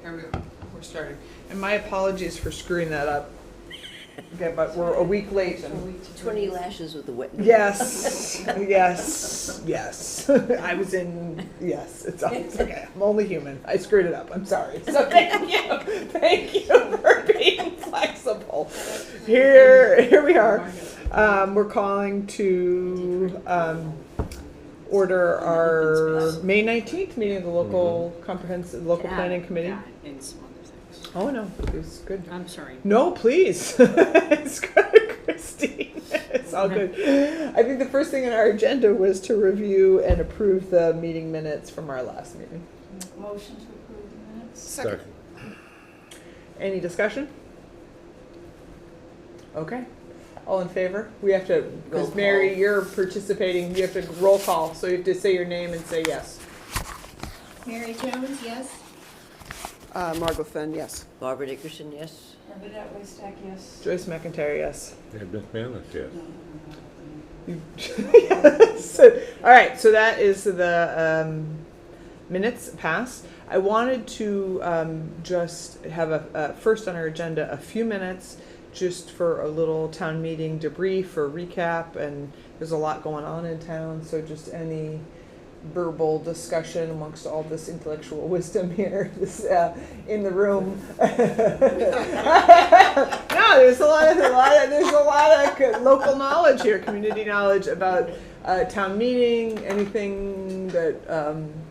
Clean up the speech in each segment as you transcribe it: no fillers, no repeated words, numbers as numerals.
There we go. We're starting. And my apologies for screwing that up. Okay, but we're a week late. And 20 lashes with the wet. yes, yes, yes. I was in, yes, it's okay. I'm only human. I screwed it up. I'm sorry. So thank you. Thank you for being flexible. Here we are. We're calling to order our May 19th meeting of the local local planning committee. Yeah, and some other things. Oh, no, it was good. I'm sorry. No, please. It's good, Christine. It's all good. I think the first thing on our agenda was to review and approve the meeting minutes from our last meeting. Motion to approve the minutes. Second. Any discussion? Okay. All in favor? We have to, because Mary, you're participating, you have to roll call, so you have to say your name and say yes. Mary Jones, yes. Margot Fenn, yes. Barbara Dickerson, yes. Bernadette Waystack, yes. Joyce McIntyre, yes. Ed McManus, yes. Yes. All right, so that is the minutes passed. I wanted to just have first on our agenda a few minutes just for a little town meeting debrief or recap, and there's a lot going on in town, so just any verbal discussion amongst all this intellectual wisdom here in the room. No, there's a lot of local knowledge here, community knowledge about town meeting, anything that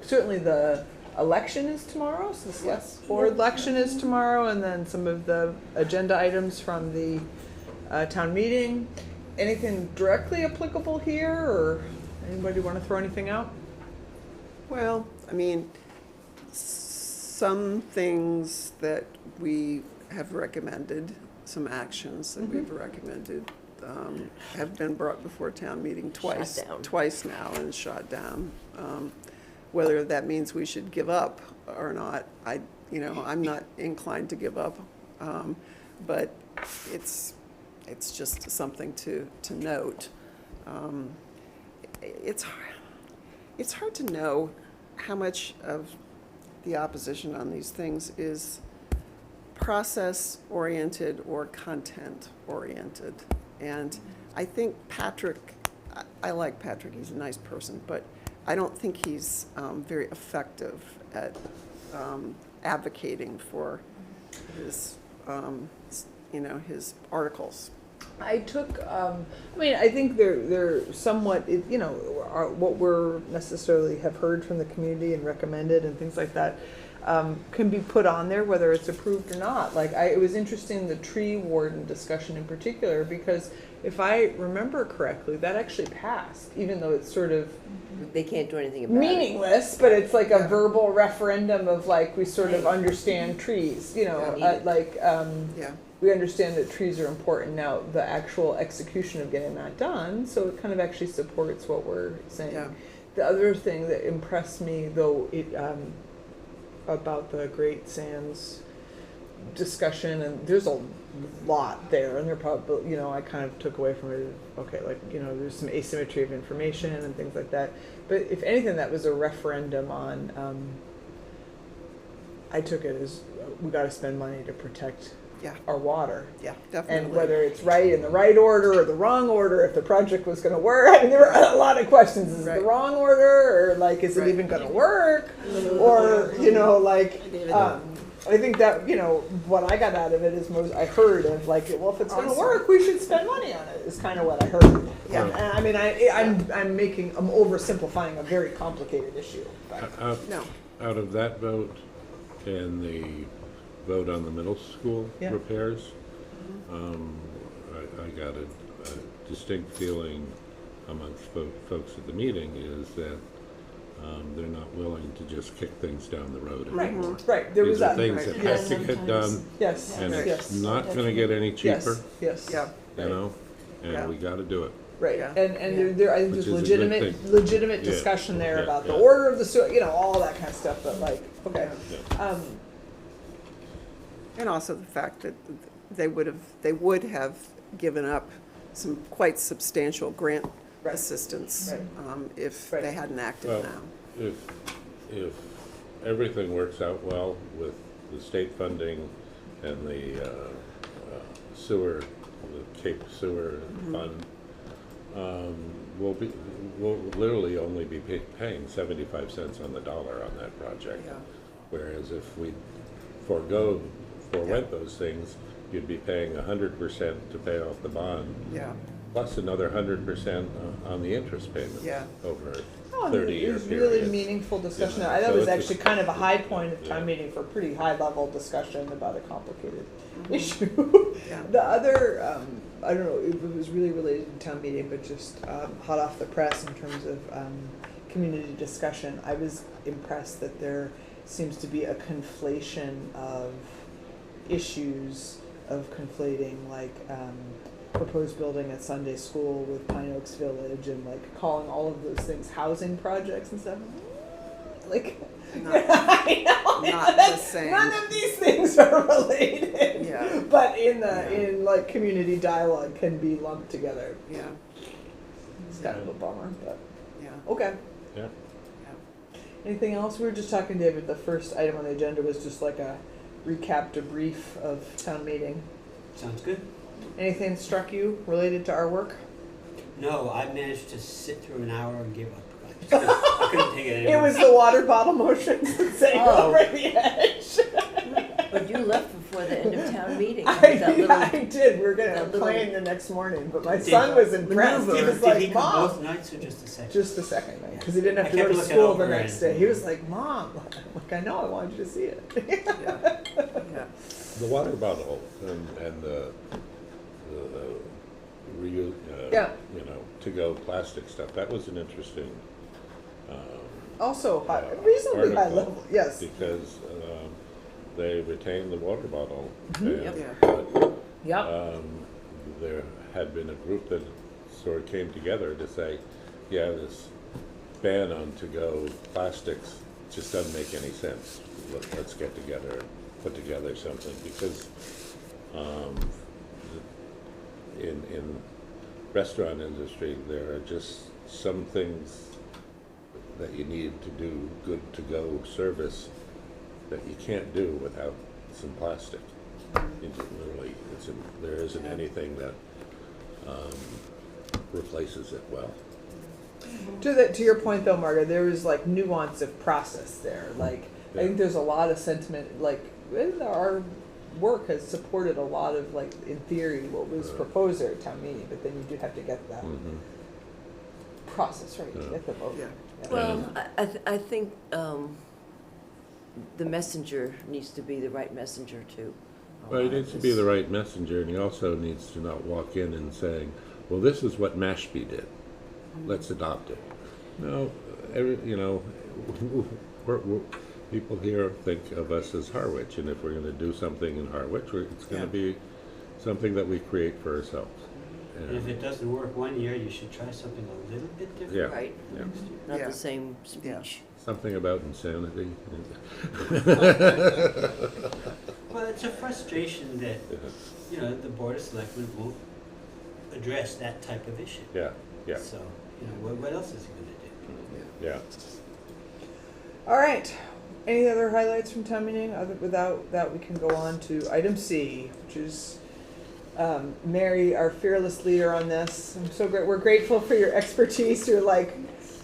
certainly the election is tomorrow, so the select board election is tomorrow, and then some of the agenda items from the town meeting. Anything directly applicable here, or anybody want to throw anything out? Well, I mean, some things that we have recommended, some actions that we've recommended, have been brought before town meeting twice now and shot down. Whether that means we should give up or not, I'm not inclined to give up, but it's just something to note. It's hard to know how much of the opposition on these things is process-oriented or content-oriented. And I think I like Patrick, he's a nice person, but I don't think he's very effective at advocating for his, his articles. I took, I think they're somewhat, are what we're necessarily have heard from the community and recommended and things like that can be put on there, whether it's approved or not. It was interesting, the tree warden discussion in particular, because if I remember correctly, that actually passed, even though it's sort of They can't do anything about meaningless, but it's like a verbal referendum of we sort of understand trees, we understand that trees are important. Now, the actual execution of getting that done, so it kind of actually supports what we're saying. Yeah. The other thing that impressed me, though, about the Great Sands discussion, and there's a lot there, and they're probably, I kind of took away from it, okay, there's some asymmetry of information and things like that. But if anything, that was a referendum on, I took it as, we got to spend money to protect our water. Yeah, definitely. And whether it's right in the right order or the wrong order, if the project was going to work. I mean, there were a lot of questions. Is it the wrong order, or is it even going to work? Or, I think that, what I got out of it is I heard of well, if it's going to work, we should spend money on it, is kind of what I heard. Yeah. And I mean, I'm oversimplifying a very complicated issue. No. Out of that vote and the vote on the middle school repairs, I got a distinct feeling amongst folks at the meeting is that they're not willing to just kick things down the road anymore. Right. There was that. These are things that have to get done. Yes. And it's not going to get any cheaper. Yes. Yeah. And we got to do it. Right, Yeah. and there I think Which there's is a good legitimate thing. discussion there about the Yeah. order of the all that kind of stuff. But okay, Yeah. And also the fact that they would have given up some quite substantial grant assistance if they hadn't acted Well, now. if everything works out well with the state funding and the sewer, the Cape Sewer Fund, we'll literally only be paying 75 cents on the dollar on that project. Yeah. Whereas if we forwent those things, you'd be paying 100% to pay off the bond, Yeah, plus another 100% on the interest payment Yeah. over Oh, a it 30-year was period. really meaningful discussion. Yeah. I thought So it was it's a- actually kind of a high point of town Yeah. meeting for a pretty high level discussion about a complicated issue. Yeah. The other, I don't know, it was really related to town meeting, but just hot off the press in terms of community discussion. I was impressed that there seems to be a conflation of issues, of conflating like proposed building at Sunday school with Pine Oaks Village, and like calling all of those things housing projects and stuff. Like, Not- I know, not the same. None of these things are related. Yeah. But in the Yeah. in like community dialogue can be lumped together. yeah, It's kind of a bummer, but yeah. okay. Yeah. Anything else? We were just talking, David, the first item on the agenda was just like a recap debrief of town meeting. Sounds good. Anything struck you related to our work? No, I managed to sit through an hour and give up. I couldn't take it It anymore. was the water bottle motions that sent you Oh. over the edge. But you left before the end of town meeting. I That little, did. We were going to that have a little plane the next morning, but my Did- son was impressed. He maneuver. was Did he like, come Mom. both nights or just the second? Just the second night, because he didn't have I to go kept to looking school the over next and- day. He was like, Mom, like I know, I wanted you to see it. Yeah. Yeah. The water bottle and the reuse, Yeah. to-go plastic stuff, that was an interesting Also, reasonably high article, level, yes. because they retained the water bottle. Mhm. and- Yeah. But Yep. there had been a group that sort of came together to say, yeah, this ban on to-go plastics just doesn't make any sense. Let's get together and put together something, because in restaurant industry, there are just some things that you need to do good to-go service that you can't do without some plastic. Literally, there isn't anything that replaces it well. To your point though, Margaret, there was like nuance of process there. Like, I think there's a lot of sentiment, like, our work has supported a lot of, like, in theory, what was proposed there at town meeting, but then you do have to get that Mhm. process right to Yeah. get the vote. Yeah. Yeah. well, I think the messenger needs to be the right messenger too. Well, he needs to be the right messenger, and he also needs to not walk in and saying, well, this is what Mashpee did. Let's adopt it. No, people here think of us as Harwich, and if we're going to do something in Harwich, it's going to be something that we create for ourselves. And if it doesn't work one year, you should try something a little bit different. Yeah. Right, Yeah. next year. not Yeah. the same speech. Something about insanity. Well, it's a frustration that, the Board of Selectmen won't address that type of issue. Yeah, yeah, So, what else is he gonna do? yeah. All right. Any other highlights from town meeting? Without that, we can go on to item C, which is Mary, our fearless leader on this. I'm so great. We're grateful for your expertise. You're like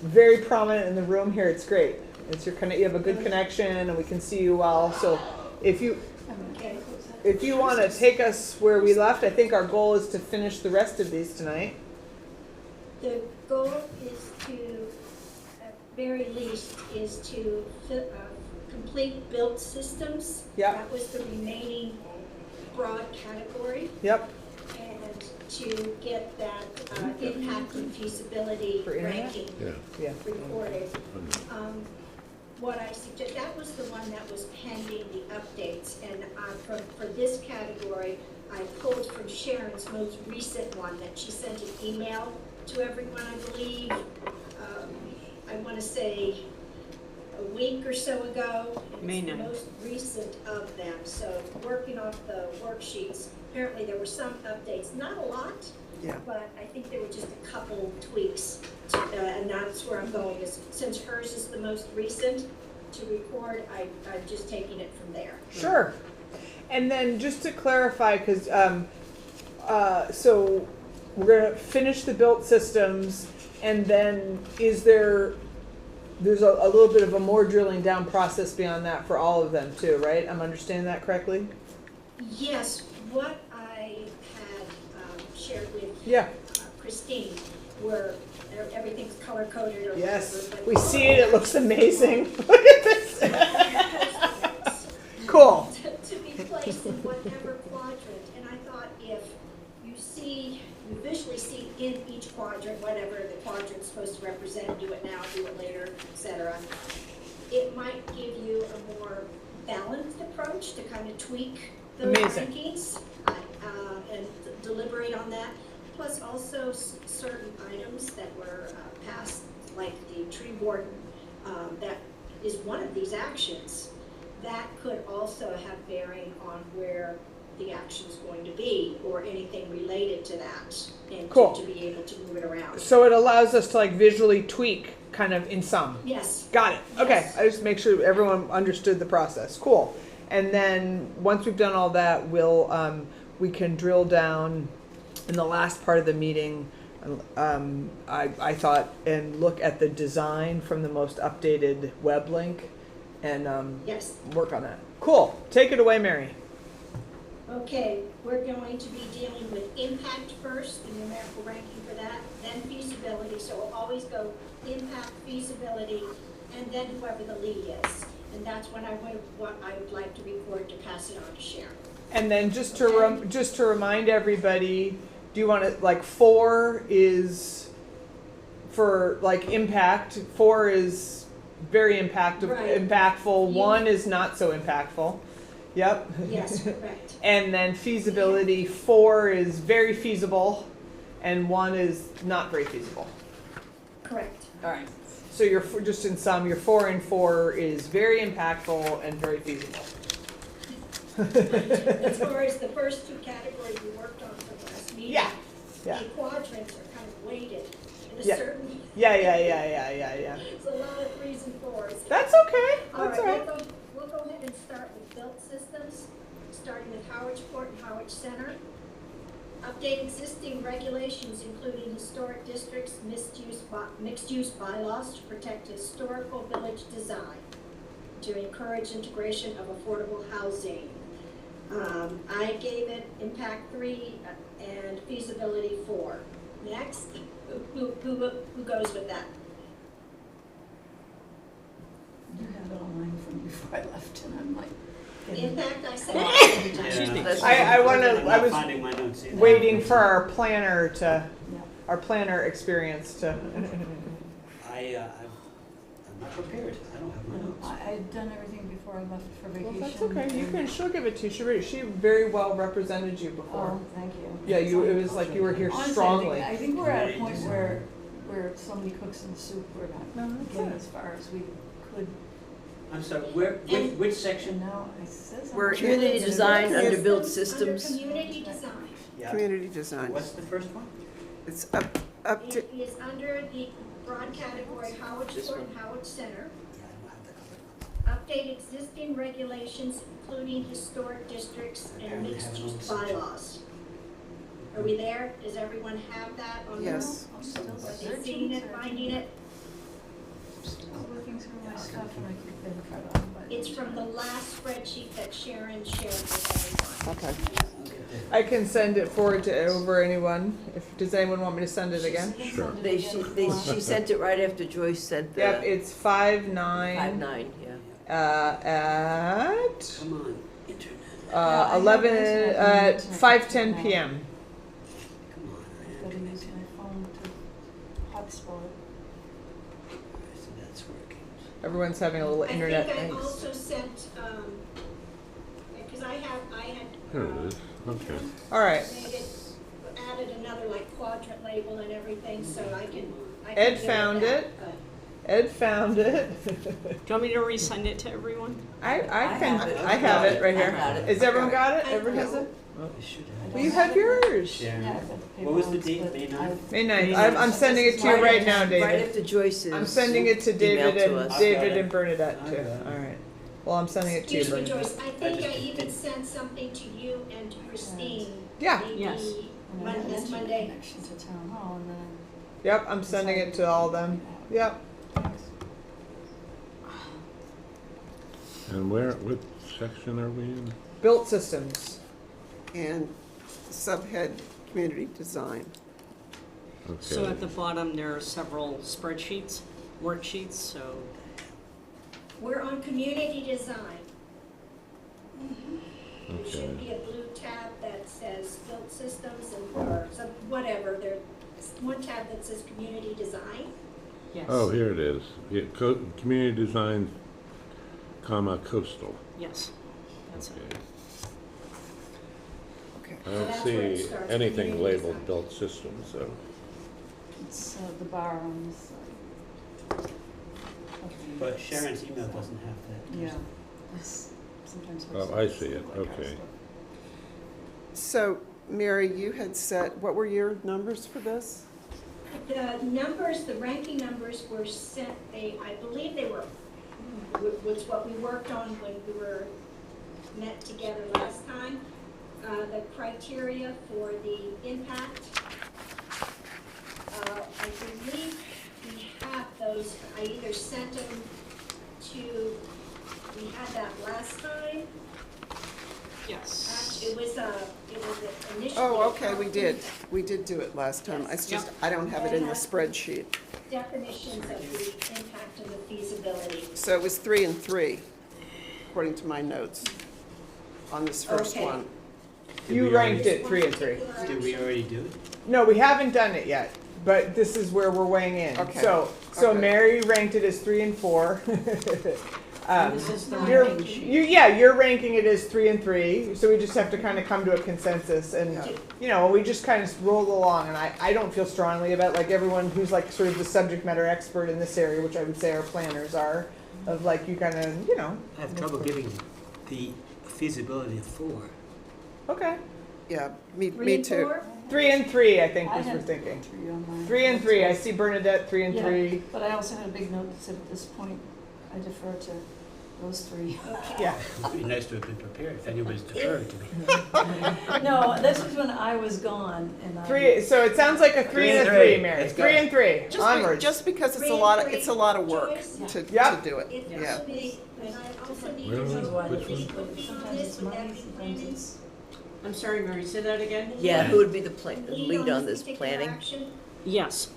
very prominent in the room here. It's great. It's you have a good connection, and we can see you well. So if you want to take us where we left, I think our goal is to finish the rest of these tonight. The goal is to, at very least, is to complete built systems. Yep. That was the remaining broad category. Yep. And to get that impact and feasibility For internet? ranking Yeah. Yeah. recorded. What I suggest, that was the one that was pending the updates, and for this category, I pulled from Sharon's most recent one that she sent an email to everyone, I believe, I want to say a week or so ago. And it's the most recent of them, so working off the worksheets, apparently there were some updates, not a lot, Yeah. but I think there were just a couple tweaks, and that's where I'm going, is since hers is the most recent, to record, I'm just taking it from there. Sure. And then just to clarify, because so we're gonna finish the built systems, and then there's a little bit of a more drilling down process beyond that for all of them too, right? I'm understanding that correctly? Yes, what I had shared with Yeah. Christine, where everything's color coded or Yes. whatever. We see it. It looks amazing. Look at this. Cool. To be placed in whatever quadrant, and I thought if you visually see in each quadrant, whatever the quadrant's supposed to represent, do it now, do it later, etc., it might give you a more balanced approach to kind of tweak those Amazing. rankings and deliberate on that. Plus also certain items that were passed, like the tree warden, that is one of these actions. That could also have bearing on where the action's going to be, or anything related to that, and Cool. to be able to move it around. So it allows us to like visually tweak kind of in some. Yes. Got it. Okay. Yes. I just make sure everyone understood the process. Cool. And then once we've done all that, we can drill down in the last part of the meeting. I thought, and look at the design from the most updated web link, and Yes. work on that. Cool. Take it away, Mary. Okay, we're going to be dealing with impact first, the numerical ranking for that, then feasibility, so we'll always go impact, feasibility, and then whoever the lead is. And that's what I would like to record to pass it on to Sharon. And then just to remind everybody, do you want to, like, 4 is for like impact. 4 is very Right. impactful. 1 is not so impactful. Yep. Yes, correct. And then feasibility, 4 is very feasible, and 1 is not very feasible. Correct. All right. So just in sum, your 4 and 4 is very impactful and very feasible. As far as the first two categories we worked on for the last meeting, Yeah. Yeah. the quadrants are kind of weighted in a Yeah. certain, Yeah. it's a lot of 3s and 4s. That's okay. All That's right, all right. we'll go ahead and start with built systems, starting with Harwich Port and Harwich Center. Update existing regulations, including historic districts, mixed-use bylaws to protect historical village design, to encourage integration of affordable housing. I gave it impact 3 and feasibility 4. Next, who goes with that? You have it online from before I left, and I'm like, Impact, I said. I was finding my notes either. waiting for our planner yeah. experience to. I'm not prepared. I don't have my notes. I had done everything before I left for Well, vacation. that's okay. She'll give it to you. She very well represented you before. Oh, thank you. Yeah, it was like you were here Honestly, strongly. I think we're at a point where so many cooks in the soup, we're No, not that's getting it. as far as we could. I'm sorry, which And section? now I said something. We're community design under built Under systems. community design. Yeah. Community design. What's the first one? It's up to, It is under the broad category Harwich This Port one? and Harwich Center. Yeah, I don't have the color. Update existing regulations, including historic districts and Apparently have mixed-use it on section. bylaws. Are we there? Does everyone have that on their? Yes. I'm still Are they searching, seeing it, finding it? still looking through my stuff, and I keep getting cut off. But It's from the last spreadsheet that Sharon shared with everyone. okay. I can send it forward to over anyone. Does anyone want me to send it again? Sure. She sent it right after Joyce sent the Yep, it's 5/9 5/9, yeah. at Come on, internet. Yeah, I have 11 internet at and internet 5:10 now. p.m. Come on, I've got to use my phone to hotspot. so that's working. Everyone's having a little internet I think I angst. also sent, because I had Here it is. Okay. All right. made it, added another like quadrant label and everything, so I can Ed deal with found that, it. but- Ed found it. Do you want me to resend it to everyone? I have it. have it right I here. got it. Is everyone got it? I Everyone has got it? I should have. Well, you have yours. Sharon. Yeah, I've got the paper What was the ones, date, but May I- 9th? May 9th. I'm sending it to you right now, Right David. after Joyce's. I'm sending it to email David to and us. David and Bernadette I too. got it. All right. Well, I'm sending it to you, Excuse me, Bernadette. Joyce, I think I even sent something to you and to Christine. Yeah. Maybe Yes. And I this mentioned the Monday. connection to town hall, and then. Yep, I'm sending it to all of them. Yep. And what section are we in? Built systems. And subhead, community design. So Okay. at the bottom, there are several spreadsheets, worksheets, so We're on community design. There Okay. should be a blue tab that says built systems and, or some, whatever, there's one tab that says community design. yes. Oh, here it is. Yeah, community design, comma, coastal. Yes, that's it. Okay. Okay. I don't that's where it see starts, anything community labeled design. built systems, so. It's the bar on this side. But Sharon's email doesn't have that. Yeah. It's sometimes. Oh, I see it. Okay. So, Mary, you had said, what were your numbers for this? The numbers, the ranking numbers were sent, I believe they were, was what we worked on when we were met together last time. The criteria for the impact. I believe we have those, I either sent them to, we had that last time. Yes. It was initially. Oh, okay, we did do it last time. It's just, I don't have it in the spreadsheet. Definitions of the impact and the feasibility. So it was 3 and 3, according to my notes on this first Okay. one. Did You we already- ranked it 3 and 3. Did we already do it? No, we haven't done it yet, but this is where we're weighing in. Okay. So Okay. Mary ranked it as 3 and 4. This is the You're, ranking sheet. you're ranking it as 3 and 3, so we just have to kind of come to a consensus and, Yeah. we just kind of roll along, and I don't feel strongly about, like, everyone who's, like, sort of the subject matter expert in this area, which I would say our planners are, of, like, you kind of, I have trouble giving the feasibility of 4. okay. Yeah, me 3 and too. 4? 3 and 3, I think, I was we're had thinking. 3 on mine. 3 and 3, I see Bernadette, 3 and Yeah. 3, But I also had a big note that said at this point, I defer to those 3. yeah. It'd be nice to have been prepared if anyone's deferred to me. No, this was when I was gone, and I. 3, so it sounds like a 3 and a 3, Mary. Let's go. 3 and 3, Just, onwards. just because it's a 3 and lot of, 3, it's a lot of work Joyce? to Yep. do it, It yeah. also need, and I also need Where to was know it? whether Which we one? could be on Sometimes this, it's would that money, be sometimes planning? it's. I'm sorry, Mary, say that again? Yeah, who would be the lead on this this particular planning? action? Yes.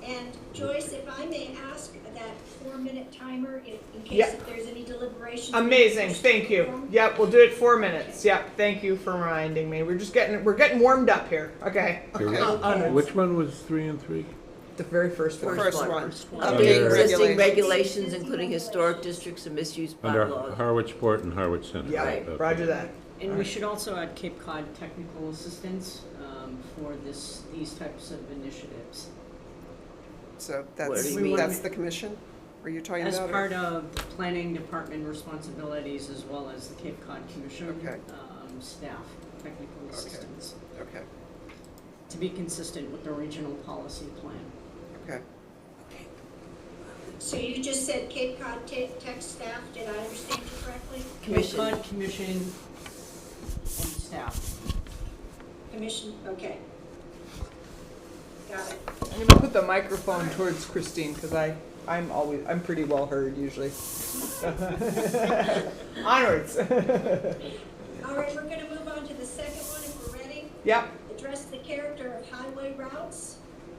And Joyce, if I may ask that 4-minute timer, in case Yeah. if there's any deliberation. Amazing, thank you. Yep, we'll do it 4 minutes. Yep, thank you for reminding me. We're getting warmed up here. Okay. Okay. Which one was 3 and 3? The very first The one. first one. Under- Update existing regulations. regulations, including historic districts and misuse Under bylaws. Harwich Port and Harwich Center. Yeah, right, okay. roger that. And we should also add Cape Cod technical assistance for these types of initiatives. So What do that's, you mean? that's the commission? Are you talking As about it? part of the planning department responsibilities as well as the Cape Cod Commission Okay. staff, technical assistance, Okay, to be consistent with the regional policy plan. okay. So you just said Cape Cod Tech staff, did I understand you correctly? Cape Commission. Cod Commission and staff. Commission, okay. Got it. I'm gonna put the microphone towards Christine, because I'm pretty well heard usually. Onwards. All right, we're gonna move on to the second one if we're ready. Yep, Address the character of highway routes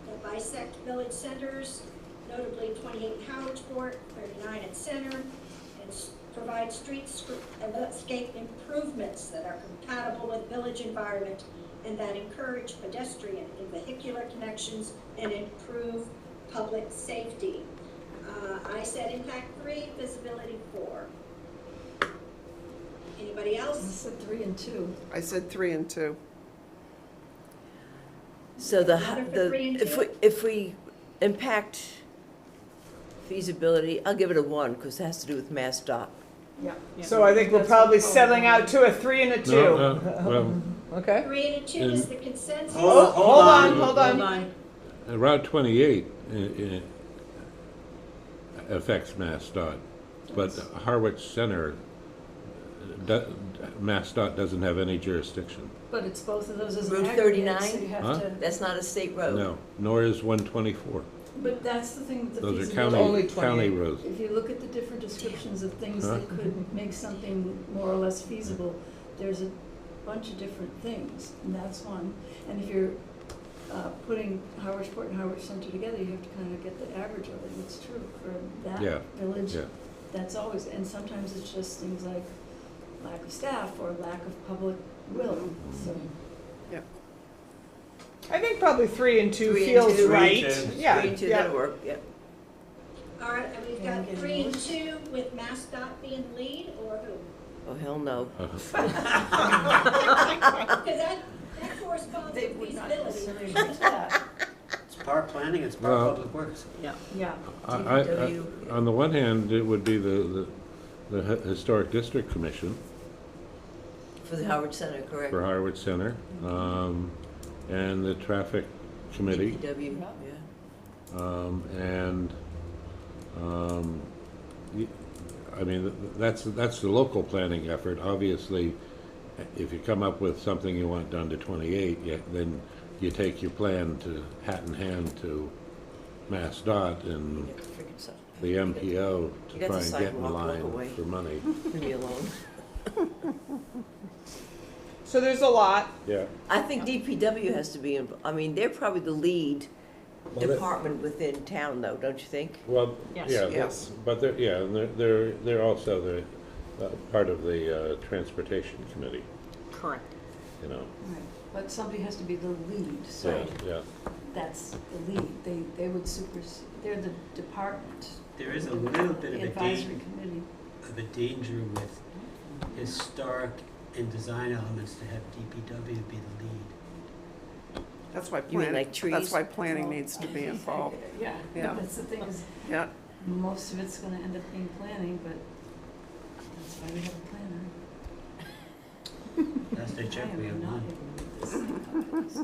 that bisect village centers, notably 28 Howardsport, 39 at Center, and provide streetscape improvements that are compatible with village environment and that encourage pedestrian and vehicular connections and improve public safety. I said impact 3, visibility 4. Anybody I else? said 3 and 2. I said 3 and 2. So Another for 3 and 2? if we impact feasibility, I'll give it a 1, because it has to do with Mass Dot. Yeah. So I think we're That's probably what settling out to a 3 and a 2. Well, Okay. 3 and a 2 is the consensus. Oh, hold on. Hold on. Route 28 affects MassDOT, but Harwich Center, MassDOT doesn't have any jurisdiction. But it's both of those as Route an aggregate, 39? so you have Huh? to, That's not a state road. No, nor is 124. but that's the thing with the Those are feasibility. Only county 28. roads. If you look at the different descriptions of things Huh? that could make something more or less feasible, there's a bunch of different things, and that's one. And if you're putting Harwichport and Harwich Center together, you have to kind of get the average of it. It's true for that Yeah, village. yeah. That's always, and sometimes it's just things like lack of staff or lack of public will, so. I think probably 3 and 2 3 and feels 2. right. 3 and 2. Yeah. 3 and 2, yeah. that'll work, yeah. All right, and we've Yeah, got getting 3 and worse. 2 with MassDOT being the lead, or who? Oh, hell no. Because that corresponds They with would not feasibility. necessarily agree to that. It's part planning, it's part Well- public works. Yeah. Yeah, DPW. On the one hand, it would be the Historic District Commission For the Howard Center, correct? for Harwich Center, and the Traffic Committee, DPW, Yeah. yeah. and, I mean, that's the local planning effort. Obviously, if you come up with something you want done to 28, then you take your plan to hat in hand to MassDOT and Yeah, freaking stuff. the MPO You to got try the and get in sidewalk, walk line away. for money. Leave me alone. So there's a lot. Yeah. I think DPW has to be, I mean, they're probably the lead Well, that- department within town though, don't you think? Well, Yes. yeah, Yes. but they're, yeah, and they're also the, part of the Transportation Committee, Correct. you know. right, but somebody has to be the lead, Yeah, so yeah. that's the lead, they would supersede, they're the department. There is a little bit of The a advisory danger, committee. with historic and design elements to have DPW be the lead. That's why You mean planning, like that's trees? why planning needs to be involved. Yeah, Yeah. that's the thing is, Yeah, most of it's gonna end up being planning, but that's why we have a planner. Last I checked, we I have am not one. able to do this.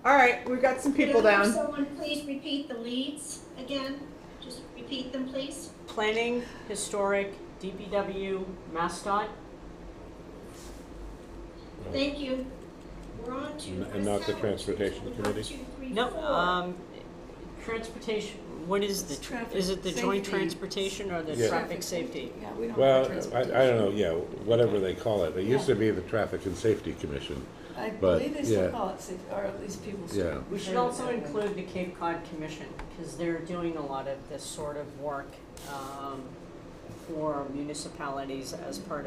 All right, we've got some people Could I have down. someone please repeat the leads again? Just repeat them, please. Planning, historic, DPW, MassDOT. Thank you. We're on to. And not the West Howard. Transportation One, Committee? two, three, No, four. transportation, what is It's the, traffic is it the joint safety. transportation or the Yeah. traffic safety? Yeah, we don't Well, have I transportation. don't know, yeah, whatever they call it. It used to be the Traffic and Safety Commission. I but, believe they yeah. still call it safe, or at least people Yeah. still. We should refer to it also that way. include the Cape Cod Commission, because they're doing a lot of this sort of work for municipalities as part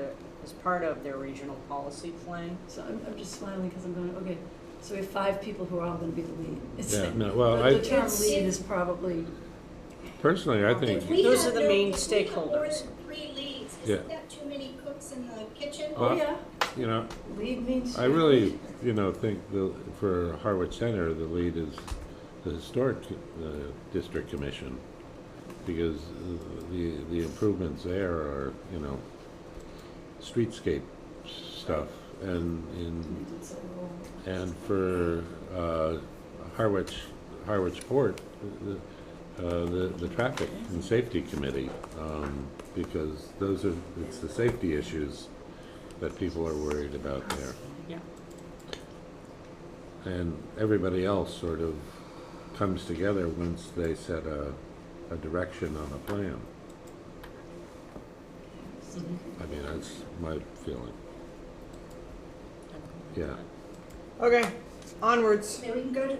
of their regional policy plan. So I'm just smiling because I'm going, okay, so we have 5 people who are all gonna be the lead. It's Yeah, like- no, well, the I, term lead is probably, personally, I think, If we Those have are the no- main if we have more stakeholders. than 3 leads, Yeah. isn't that too many cooks in the kitchen? Well, oh yeah, you know, lead means. I really, think for Harwich Center, the lead is the Historic District Commission, because the improvements there are, streetscape stuff, and for Harwichport, the Traffic and Safety Committee, because it's the safety issues that people are worried about there. Yeah. And everybody else sort of comes together once they set a direction on a plan. I mean, that's my feeling. Yeah. Okay, onwards. Then we can go to,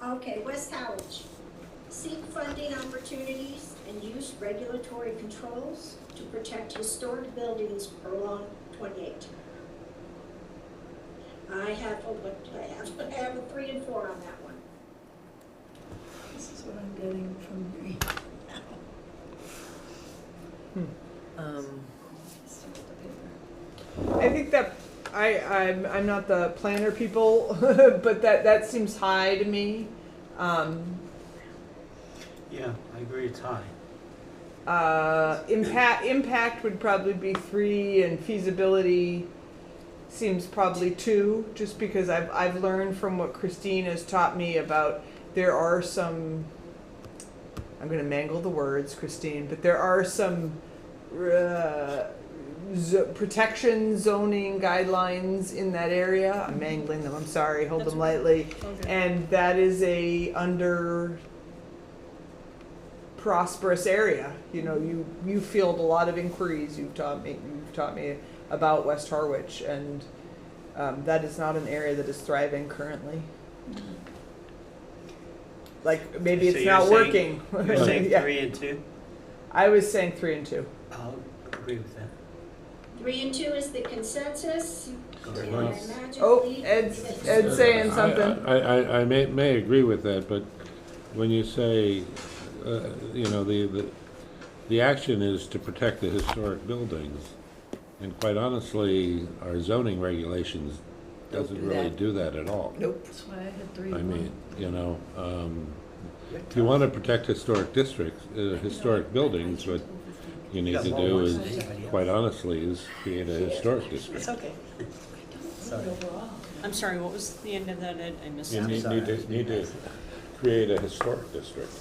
okay, West Howard. Seek funding opportunities and use regulatory controls to protect historic buildings along 28. I have, what do I have? I have a 3 and 4 on that one. This is what I'm getting from you. Start with the paper. I think that I'm not the planner people, but that seems high to me. Yeah, I agree, it's high. Impact would probably be 3, and feasibility seems probably 2, just because I've learned from what Christine has taught me about, there are some, I'm gonna mangle the words, Christine, but there are some protection zoning guidelines in that area. I'm mangling them, I'm sorry, hold them lightly. Okay. And that is a under prosperous area. You know, you field a lot of inquiries. You've taught me about West Harwich, and that is not an area that is thriving currently. Like, maybe So it's you're not saying- working. You're saying Yeah. 3 and 2? I was saying 3 and 2. I'll agree with that. 3 and 2 is the consensus. Very And I nice. imagine Oh, Lee- Ed's saying something. I may agree with that, but when you say, you know, the action is to protect the historic buildings, and quite honestly, our zoning regulations Don't doesn't do really that. do that at all. Nope. That's why I had 3 I and 1. mean, you know, You're if you tough. want to protect historic districts, historic buildings, what you need got to more do words is, than anybody else. quite honestly, is create a historic district. It's okay. Sorry. Overall. I'm sorry, what was the end of that, Ed? I missed You that. need to create a historic district.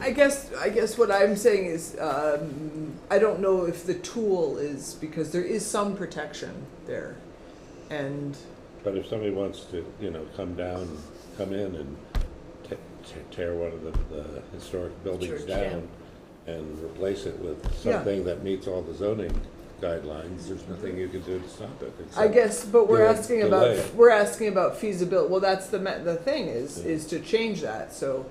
I guess what I'm saying is, I don't know if the tool is, because there is some protection there, and But if somebody wants to, you know, come in and tear one of the historic buildings Church down. down and replace it with Yeah. something that meets all the zoning guidelines, there's nothing you can do to stop it. I except guess, but we're asking delay about, it. we're asking about feasibility. Well, that's the thing is to change that. So,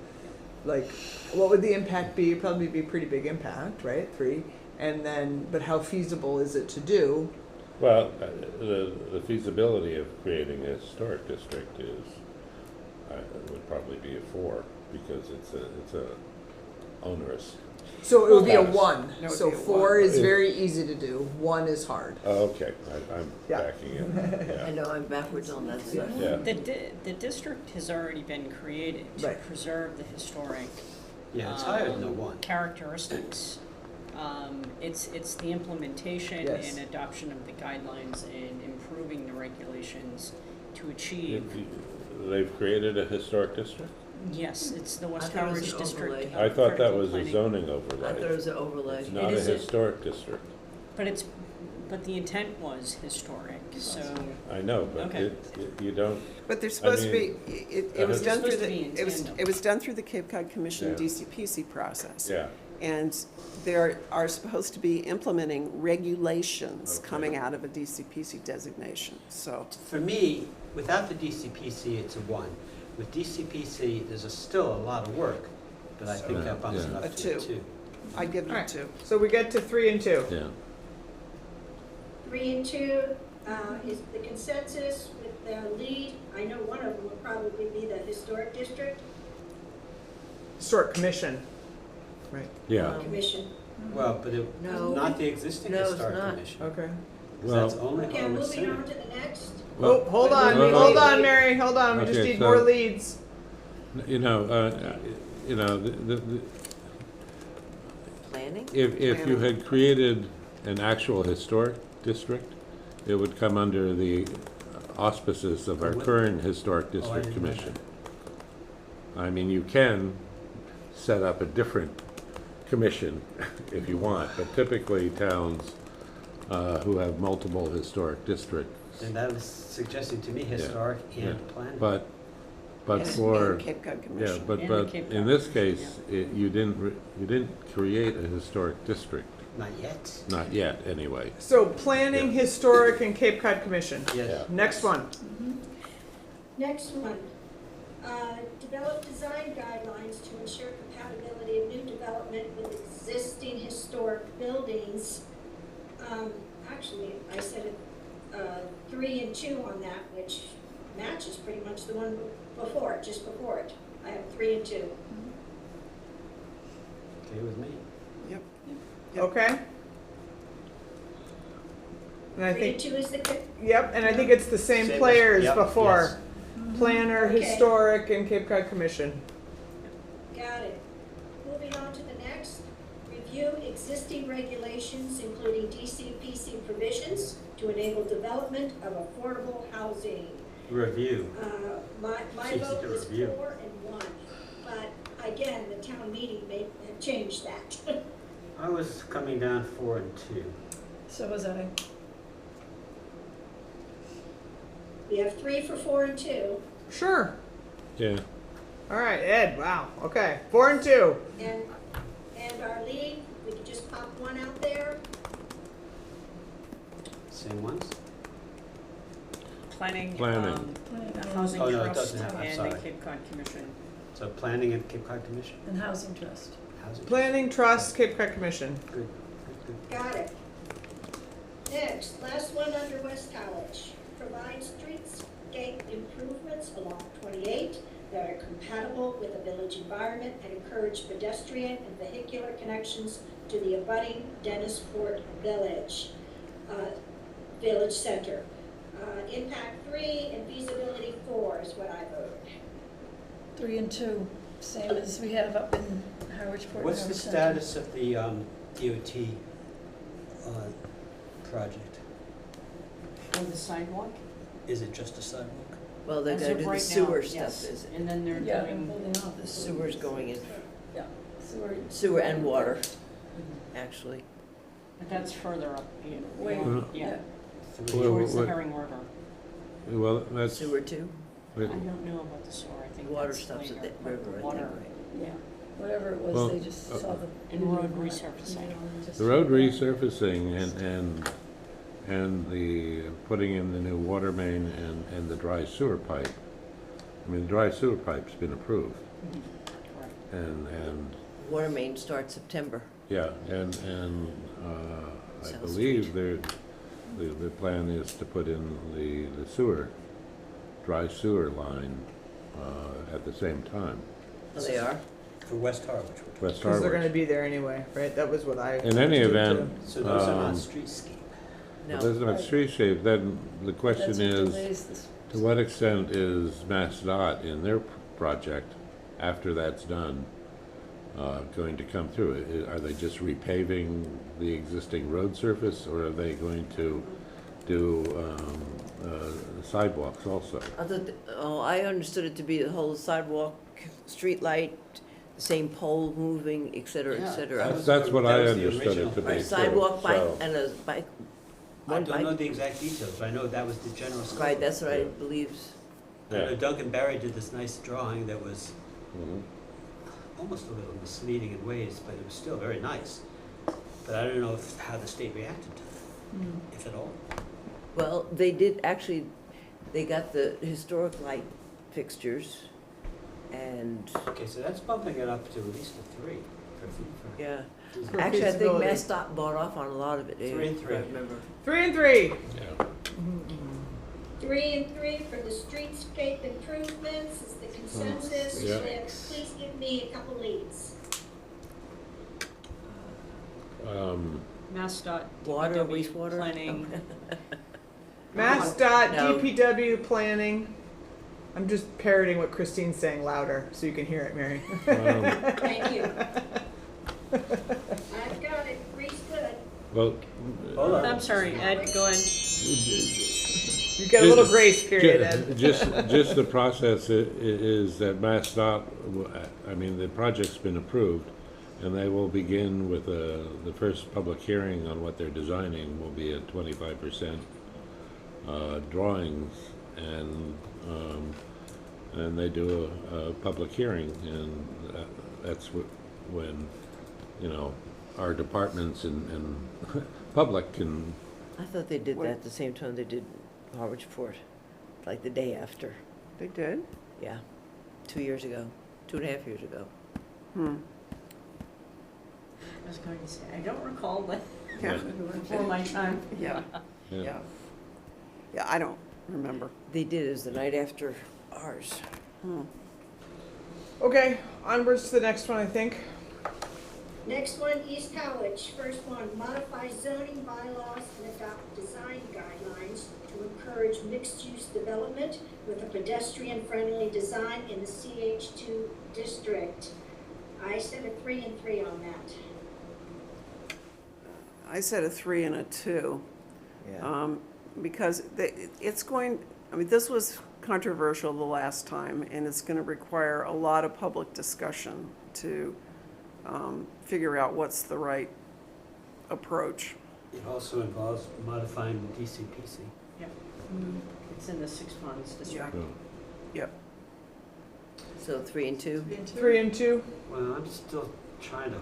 like, what would the impact be? It'd probably be a pretty big impact, right? 3, and then, but how feasible is it to do? Well, the feasibility of creating a historic district is, would probably be a 4, because it's a onerous. So it would be a Yes. 1. It would So be a 4 1. is very easy to do. 1 is hard. Oh, okay, I'm Yeah. backing in, I know, I'm backwards on that stuff. yeah. The district has already been created to Right. preserve the historic Yeah, it's higher than the 1. characteristics. It's the implementation Yes. and adoption of the guidelines and improving the regulations to achieve. They've created a historic district? Yes, it's the West I thought it was Harwich an District. overlay. I thought that Critical was a Planning. zoning I thought it overlay. was an overlay. It's not a It is a- historic district. But the intent was historic, so. I know, but Okay. you don't, But there's supposed to be, it was It's done through supposed to the, be in it was, tandem. it was done through the Cape Cod Commission Yeah. DCPC process. yeah. And there are supposed to be implementing regulations Okay. coming out of a DCPC designation, so. For me, without the DCPC, it's a 1. With DCPC, there's still a lot of work, but I think that bumps it Yeah. up A to a 2. 2. I'd give it a Alright. 2. So we get to 3 and 2. Yeah. 3 and 2 is the consensus with the lead. I know one of them will probably be the historic district Historic Commission. Right. Yeah. commission. Well, but No. not the existing No, it's historic not. commission. Okay. 'Cause Well- that's only Okay, Harwich moving on Center. to the next. Oh, hold on, Wait, hold wait. on, Mary, hold on. We just Okay, need so- more leads. You know, the Planning? if you Planning. had created an actual historic district, it would come under the auspices of our What? current Historic Oh, I District didn't know Commission. I mean, you can set up a different commission if you want, but typically towns who have multiple historic districts. And that was suggesting to me historic yeah. and planning. But And- for, and Cape Cod yeah, Commission. but And the but Cape in Cod this Commission, case, you didn't create a historic district, Not yet. not yet, anyway. So planning, Yeah. historic, and Cape Cod Commission. Yes. Next one. Next one, develop design guidelines to ensure compatibility of new development with existing historic buildings. Actually, I said 3 and 2 on that, which matches pretty much the one before it, just before it. I have 3 and 2. Okay with me. Yep. Okay. And I 3 and think, 2 is the, yep, and I think it's the same Same as- players yep, before. Planner, Okay. historic, and Cape Cod Commission. got it. Moving on to the next. existing regulations, including DCPC provisions, to enable development of affordable housing. Review. My Seems vote like a was review. 4 and 1, but again, the town meeting may have changed that. I was coming down 4 and 2. So was I. We have 3 for 4 and 2, Sure. Yeah, All right, Ed. Wow. Okay. 4 and 2. and Arlene, we could just pop one out there. Same ones? Planning, Planning. the Housing Oh, no, it Trust doesn't have- I'm and the sorry. Cape Cod Commission. So Planning and Cape Cod Commission? And Housing Trust. Housing? Planning Trust, Cape Cod Commission. Good, good, good. Got it. Next, last one under West Harwich. Provide streetscape improvements along 28 that are compatible with the village environment and encourage pedestrian and vehicular connections to the abutting Dennisport Village, Village Center. Impact 3 and feasibility 4 is what I voted. 3 and 2, same as we have up in Harwich Port. What's the Harwich Center. status of the DOT project? And the sidewalk? Is it just a sidewalk? Well, they're As gonna of do the right sewer now, stuff, yes. is it? And then they're Yeah, they're doing, holding off. The sewer's going in, Yeah, sewer. sewer and water, actually. but that's further up, Way, yeah, Three. Well, towards the what- Herring River. well, that's, Sewer too? I don't know about the sewer, I think Water that's stops at later, the but river, I think, water, right? yeah. whatever it was, Well, they just saw the. And road resurfacing. the road resurfacing and the putting in the new water main and the dry sewer pipe. I mean, the dry sewer pipe's been approved, Correct. and Water main starts September. yeah, and I South believe the plan is to put in the sewer, dry sewer line at the same time. Oh, they are? For West Harwich. West Because they're going to Harwich. be there anyway, right? That was what I. In any understood, event, too. So those are not Um, streetscape. No. If there's not street shape, then the question That's what is, delays this. to what extent is MassDOT in their project, after that's done, going to come through? Are they just repaving the existing road surface, or are they going to do sidewalks also? I understood it to be the whole sidewalk, street light, the same pole moving, et cetera, Yeah, et cetera. That's what I that was the understood original it to be. Right, too, sidewalk, bike, so- and a bike, I one don't know bike. the exact details, but I know that was the general scope. Right, that's what I Yeah. believe. I know Yeah. Duncan Barry did this nice drawing that was Mhm. almost a little misleading in ways, but it was still very nice. But I don't know how the state reacted to that, if at all. Well, they did, actually, they got the historic light fixtures, and, Okay, so that's bumping it up to at least a 3 for yeah. For Actually, I think feasibility. MassDOT bought off on a lot of it, if 3 and I 3. remember. 3 and 3. Yeah. 3 and 3 for the streetscape improvements is the consensus. Yeah. Please give me a couple leads. MassDOT, Water, DPW, wastewater? planning, MassDOT, No. DPW, planning. I'm just parroting what Christine's saying louder so you can hear it, Mary. Thank you. I've got it. 3's good. Well, Hold on. I'm sorry, Ed, go ahead. You get a little grace period, Ed. just the process is that MassDOT, I mean, the project's been approved, and they will begin with the first public hearing on what they're designing will be at 25% drawings, and they do a public hearing, and that's when, you know, our departments and public can. I thought they did that at the same time they did Harwich Port, like the day after, They did? yeah, 2 years ago, 2.5 years ago. I was going to say, I don't recall that Yeah. before my time. Yeah, Yeah. yeah. Yeah, I don't remember. They did it as the night after ours. Okay, onwards to the next one, I think. Next one, East Harwich. First one, modify zoning bylaws and adopt design guidelines to encourage mixed-use development with a pedestrian-friendly design in the CH2 district. I said a 3 and 3 on that. I said a 3 and a 2. Yeah. Because it's going, I mean, this was controversial the last time, and it's going to require a lot of public discussion to figure out what's the right approach. It also involves modifying the DCPC. Yep. It's in the Six Ponds district. Oh. Yep. So 3 and 2? 3 and 2? Well, I'm still trying to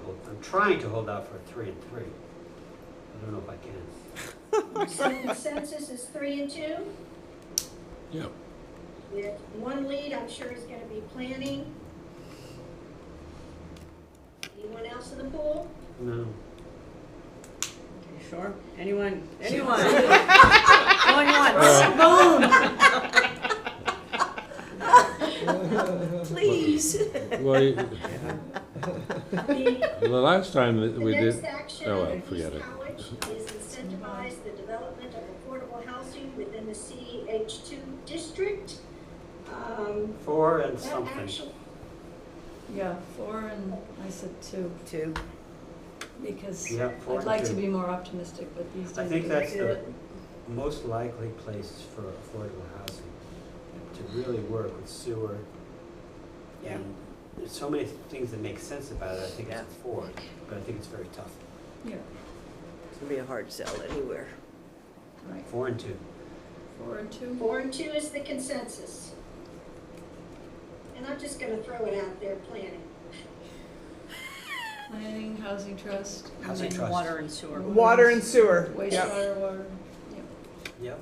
hold out for a 3 and 3. I don't know if I can. So consensus is 3 and 2? Yep. With one lead, I'm sure is gonna be planning. Anyone else in the pool? No. You sure? Anyone? Anyone? Going once. Boom. Please. Well, The the last time that we next did, action oh, well, in forget East it. Harwich is incentivize the development of affordable housing within the CH2 district. 4 and That something. actually, Yeah, 4 and I said 2, 2. because Yeah, 4 I'd and like 2. to be more optimistic, but these days. I think that's feel the it. most likely place for affordable housing, to really work with sewer. Yeah. And there's so many things that make sense about it, I think Yeah. it's 4, but I think it's very tough. Yeah, It's gonna be a hard sell anywhere. right. 4 and 2. 4 and 2? 4 and 2 is the consensus. And I'm just gonna throw it out there, planning. Planning, housing trust. and Housing then trust. Water and sewer. Water and sewer. Yep. Wastewater, water, yeah. Yep.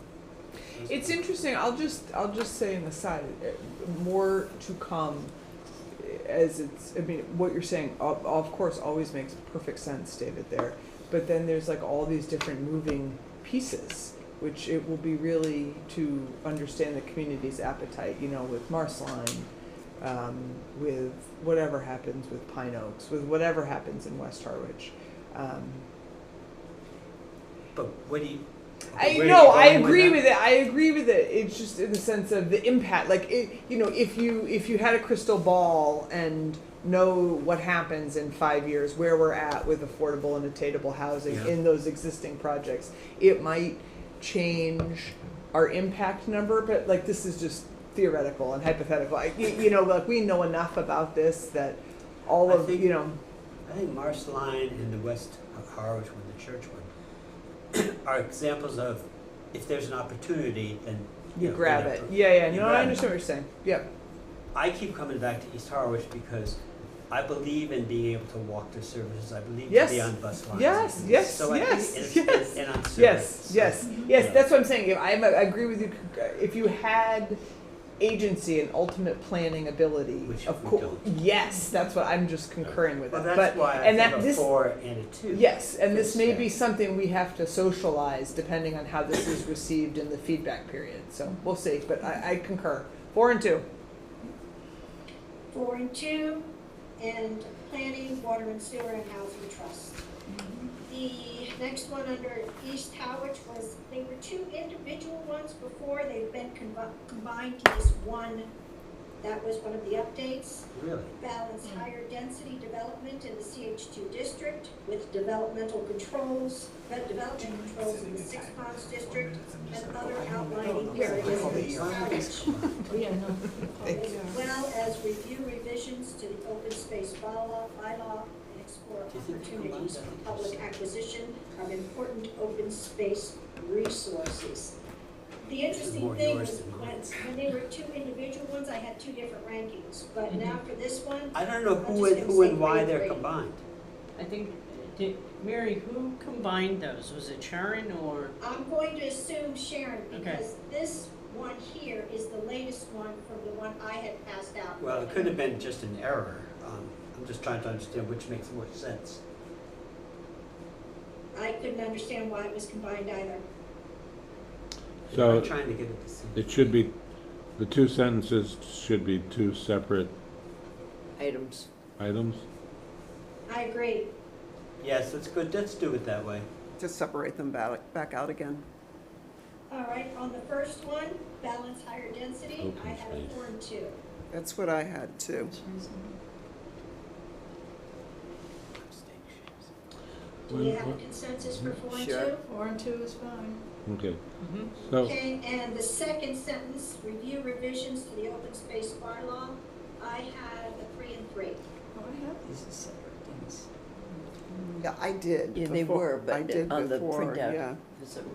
It's interesting. I'll just say an aside. More to come. As it's, I mean, what you're saying, of course, always makes perfect sense, David. There, but then there's like all these different moving pieces, which it will be really to understand the community's appetite. You know, with Marceline, with whatever happens with Pine Oaks, with whatever happens in West Harwich. But what do you? I where are know. you I going agree that? with it. I agree with it. It's just in the sense of the impact. Like, you know, if you had a crystal ball and know what happens in 5 years, where we're at with affordable and attainable housing Yeah. in those existing projects, it might change our impact number. But like, this is just theoretical and hypothetical. You know, like we know enough about this that all I of think- you know. I think Marceline and the West Harwich one, the church one, are examples of if there's an opportunity, then You know, grab then it. Yeah. you No, grab I it. understand what you're saying. Yep. I keep coming back to East Harwich because I believe in being able to walk to services. I believe Yes. to be on bus lines. Yes, So I think yes, it's- yes. and on service. Yes. Yeah. That's what I'm saying. If I agree with you. If you had agency and ultimate planning ability, Which of we course, don't. yes, that's what I'm just concurring with Well, it. that's But why I and think that a this 4 and a 2. yes, and this may be Yes. something we have to socialize depending on how this is received in the feedback period. So we'll see. But I concur. 4 and 2. 4 and 2, and planning, water and sewer, and housing trust. The next one under East Harwich was, they were 2 individual ones before, they've been combined to this one. That was one of the updates. Really? Balance higher density development in the CH2 district with developmental controls, development controls in the Six Ponds district, and other outlining areas of East Harwich. Oh, yeah, no. As well as review revisions to the open space bylaw, and explore Do you think we combine opportunities that? for public acquisition of important open space resources. The interesting more thing yours was than when mine. they were 2 individual ones, I had 2 different rankings, but now for this one, I don't know I'm who just and gonna who say and why 3 they're and 3. combined. I think, Mary, who combined those? Was it Sharon or? I'm going to assume Sharon, Okay. because this one here is the latest one from the one I had passed out. Well, it could have been just an error. I'm just trying to understand which makes more sense. I couldn't understand why it was combined either. So I'm trying to get it to see. it should be, the 2 sentences should be 2 separate Items. items? I agree. Yes, that's good. Let's do it that way. Just separate them back out again. All right, on the first one, balance higher density, Open I had a space. 4 and 2. That's what I had too. That's reasonable. Do we have a consensus for 4 and 2? Sure. 4 and 2 is fine. Okay, Mhm. so, Okay, and the second sentence, review revisions to the open space bylaw, I had a 3 and 3. Oh, I have these as separate things. Yeah, I did. Yeah, they before. were, but I did on the before, printout. yeah.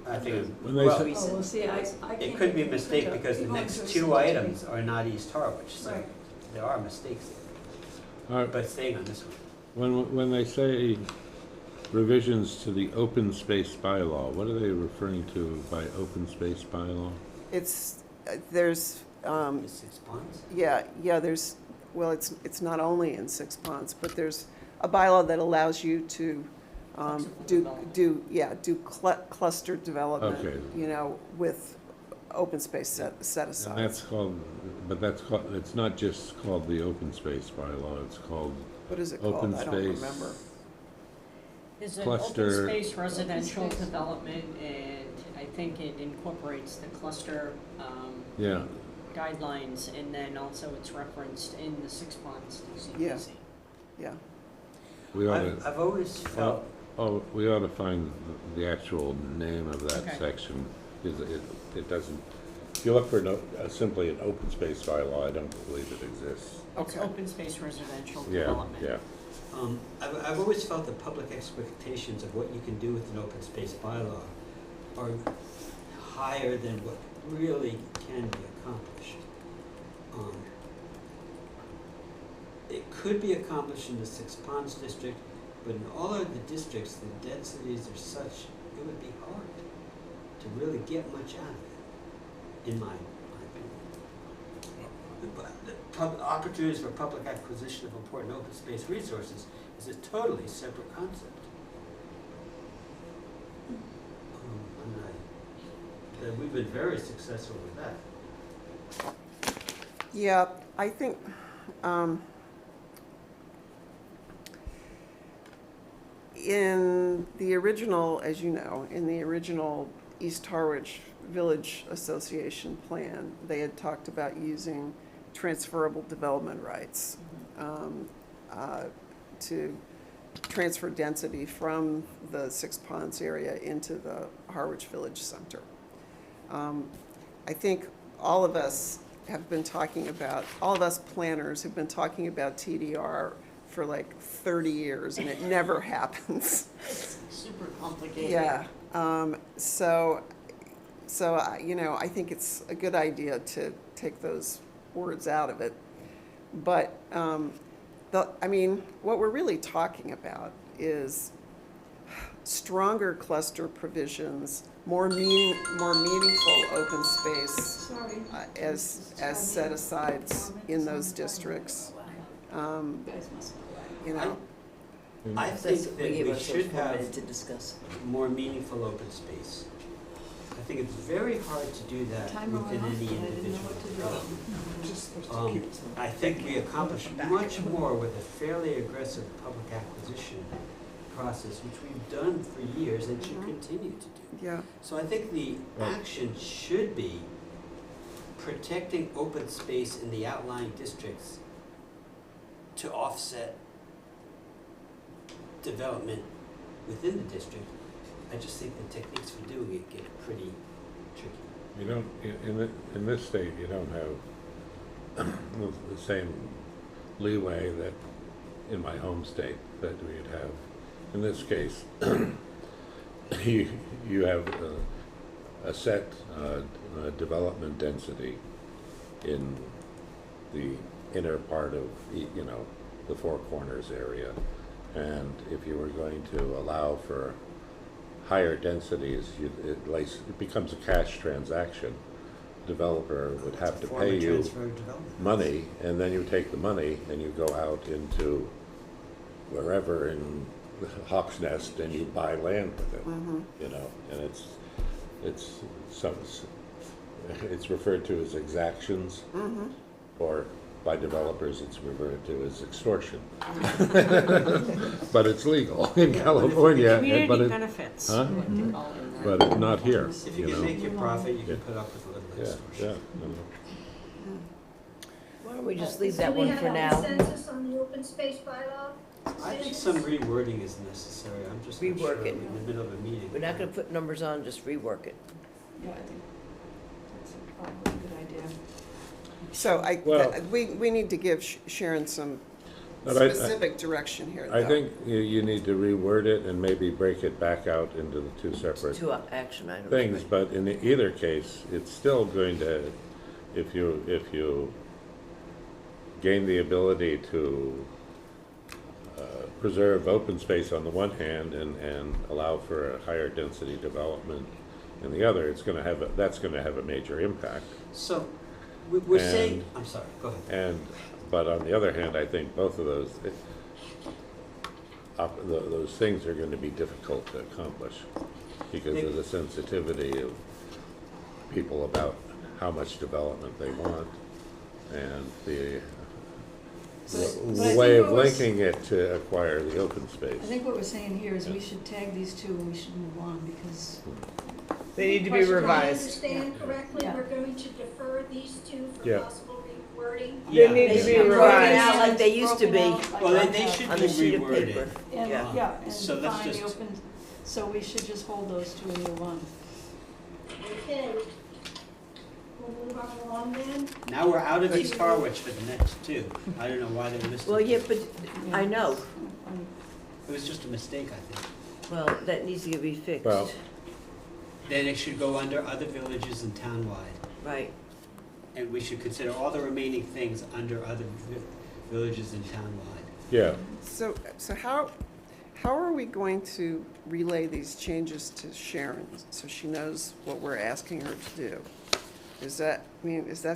I think it's, When they well, say- Oh, well, see, I can't. it could be a get the mistake printout. because the You're going next to a 2 single items screen. are not East Harwich, so Right. there are mistakes there. all right, But staying on this one. when they say revisions to the open space bylaw, what are they referring to by open space bylaw? It's, there's, The 6 ponds? yeah, there's, well, it's not only in 6 Ponds, but there's a bylaw that allows you to do cluster development, Okay. you know, with open space set And that's asides. called, but that's called, it's not just called the open space bylaw, it's called What is it open called? I don't space. remember. There's an Cluster- open space residential Open space. development, and I think it incorporates the cluster, Yeah, guidelines, and then also it's referenced in the 6 Ponds Yeah. DCPC. Yeah, we ought I've to, I've always felt, we ought to find the actual name of that Okay. section, because it doesn't, if you look for simply an open space bylaw, I don't believe it exists. It's okay. open space residential Yeah, development. yeah. I've always felt the public expectations of what you can do with an open space bylaw are higher than what really can be accomplished. It could be accomplished in the 6 Ponds district, but in all of the districts, the densities are such, it would be hard to really get much out of it, in my opinion. The opportunities for public acquisition of important open space resources is a totally separate concept. And we've been very successful with that. Yeah, I think, in the original, as you know, in the original East Harwich Village Association plan, they had talked about using transferable development rights to transfer density from the 6 Ponds area into the Harwich Village Center. I think all of us have been talking about, all of us planners have been talking about TDR for like 30 years, and it never happens. It's super complicated. Yeah, you know, I think it's a good idea to take those words out of it. But, I mean, what we're really talking about is stronger cluster provisions, more meaningful open space Sorry. as set asides in those districts. You guys must know that. You know, I think that We gave we ourselves should 4 have minutes to discuss. more meaningful open space. I think it's very hard to do that Timer went within off, any and I didn't know individual what to do. development. I think we accomplish much more with a fairly aggressive public acquisition process, which we've done for years and should continue to do. yeah, So I think the action should be protecting open space in the outlying districts to offset development within the district. I just think the techniques for doing it get pretty tricky. You don't, in this state, you don't have the same leeway that in my home state that we'd have. In this case, you have a set development density in the inner part of, you know, the Four Corners area. And if you were going to allow for higher densities, it becomes a cash transaction. Developer would have to pay you money, and then you take the money and you go out into wherever in Hawk's Nest and you buy land with it, you know, and it's referred to as exactions, or by developers it's referred to as extortion. But it's legal in California, Community but benefits. Huh? what they call it in that. but not here, If you you can know. make your profit, you Yeah. can put up with a little Yeah, extortion. yeah. Why don't we just leave So that one for we have a now? consensus on the open space bylaw? I think some rewording is necessary, I'm just not sure Rework we're it. in the middle of a meeting. We're not gonna put numbers on, just rework it. Yeah, I think that's probably a good idea. So Well- we need to give Sharon some But I- specific direction here, I though. think you need to reword it and maybe break it back out into the two separate Two action items. things, right. but in either case, it's still going to, if you gain the ability to preserve open space on the one hand and allow for a higher density development in the other, that's gonna have a major impact. So, we're saying, And- I'm sorry, go ahead. But on the other hand, I think both of those, those things are going to be difficult to accomplish because of the sensitivity of people about how much development they want and the But I way think of what was- linking it to acquire the open I space. think what we're saying here is we should tag these two and we should move on because They need to be Question, Do I revised. understand correctly, Yeah. we're going to defer these two for Yeah. possible rewording? They need They to should be be broken revised. out like they used to be. Broken out like Well, I they have. should On be the sheet of reworded. paper. And, Yeah. yeah, and So let's define the just- open, so we should just hold those two and move on. Okay. We'll move on along then. Now we're out of East Harwich for the next two. I don't know why they listed. Well, yeah, it. but I know, It was just a mistake, I think. well, that needs to be fixed, Well- Then it should go under other villages and townwide. right. And we should consider all the remaining things under other villages and townwide. Yeah, So how are we going to relay these changes to Sharon so she knows what we're asking her to do? Is that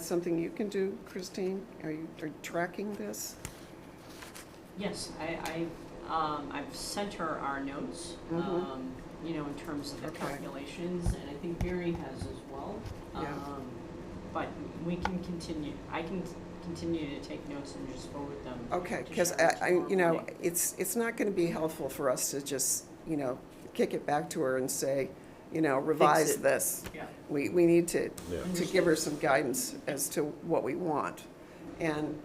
something you can do, Christine? Are you tracking this? Yes, I've sent her our notes, Mhm. in terms of the Okay. calculations, and I think Mary has as well. Yeah. But we can continue, I can continue to take notes and just forward them. Okay, to because Sharon tomorrow morning. it's not going to be helpful for us to just, kick it back to her and say, revise it. this. Yeah. We need to yeah. give her some guidance as to what we want. And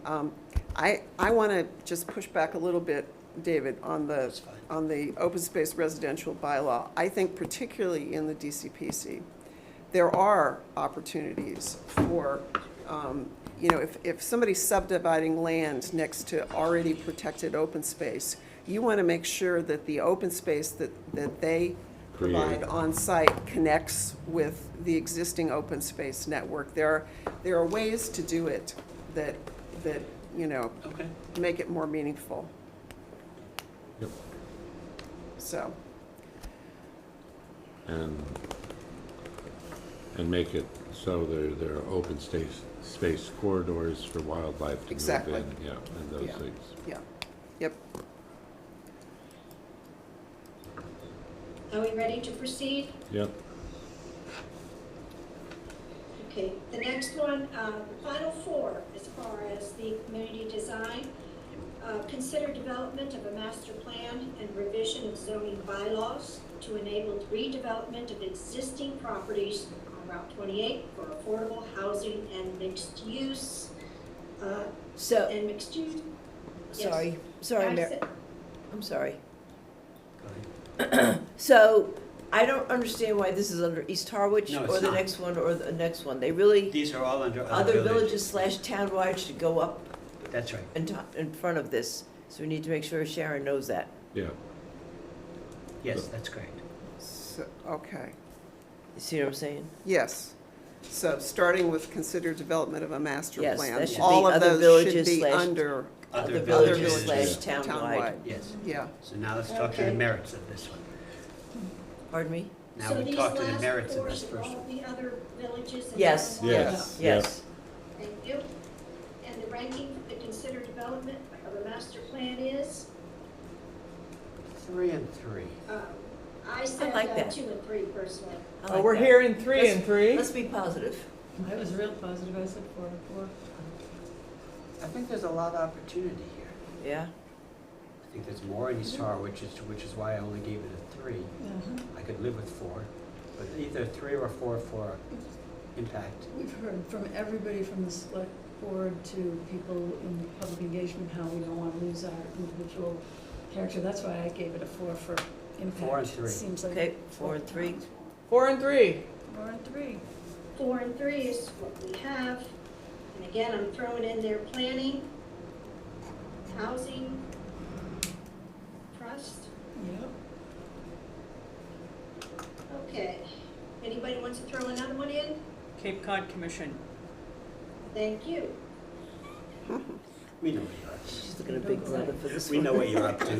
I want to just push back a little bit, David, on That's fine. the open space residential bylaw. I think particularly in the DCPC, there are opportunities for, if somebody's subdividing land next to already protected open space, you want to make sure that the open space that they provide Create. on site connects with the existing open space network. There are ways to do it that Okay. make it more meaningful. Yep. So, And make it so there are open space corridors for wildlife to move Exactly. in, yeah, and those Yeah. things. yeah, yep. Are we ready to proceed? Yep, Okay, the next one, the final four, as far as the community design. Consider development of a master plan and revision of zoning bylaws to enable redevelopment of existing properties on Route 28 for affordable housing and mixed use. So, And mixed use. Yes. sorry, I Mary, said- I'm sorry. Go ahead. So, I don't understand why this is under East Harwich No, it's or the not. next one or the next one. They really, These are all under other villages / townwide should go up That's right. in front of this. So we need to make sure Sharon knows that. yeah. Yes, that's correct. So, okay, You see what I'm saying? yes. So starting with consider development of a master Yes, plan. that should be All of other those should villages be / under Other villages villages. / townwide. Yes. Yeah, So now let's talk to the Okay. merits of this one. Pardon me? Now we talk to the merits of this So first these last four one. should all be other villages and Yes. towns? Yes. Yes. Thank you. And the ranking for the considered development of a master plan is? 3 and 3. I said like that. 2 and 3 personally. I Oh, like we're that. hearing 3 and 3. Let's be positive. I was real positive, I said 4 and 4. I think there's a lot of opportunity here. Yeah? I think there's more in East Harwich, which is why I only gave it a 3. Uh-huh. I could live with 4, but either 3 or 4 for impact. We've heard from everybody from the select board to people in public engagement, how we don't want to lose our individual character, that's why I gave it a 4 for impact. 4 and 3. Seems like. Okay, 4 and 3. 4 and 3. 4 and 3. 4 and 3 is what we have. And again, I'm throwing in there planning, housing, trust. Yep. Okay. Anybody wants to throw another one in? Cape Cod Commission. Thank you. We know what you're up She's looking at a big brother for this to. We one. know what you're up to.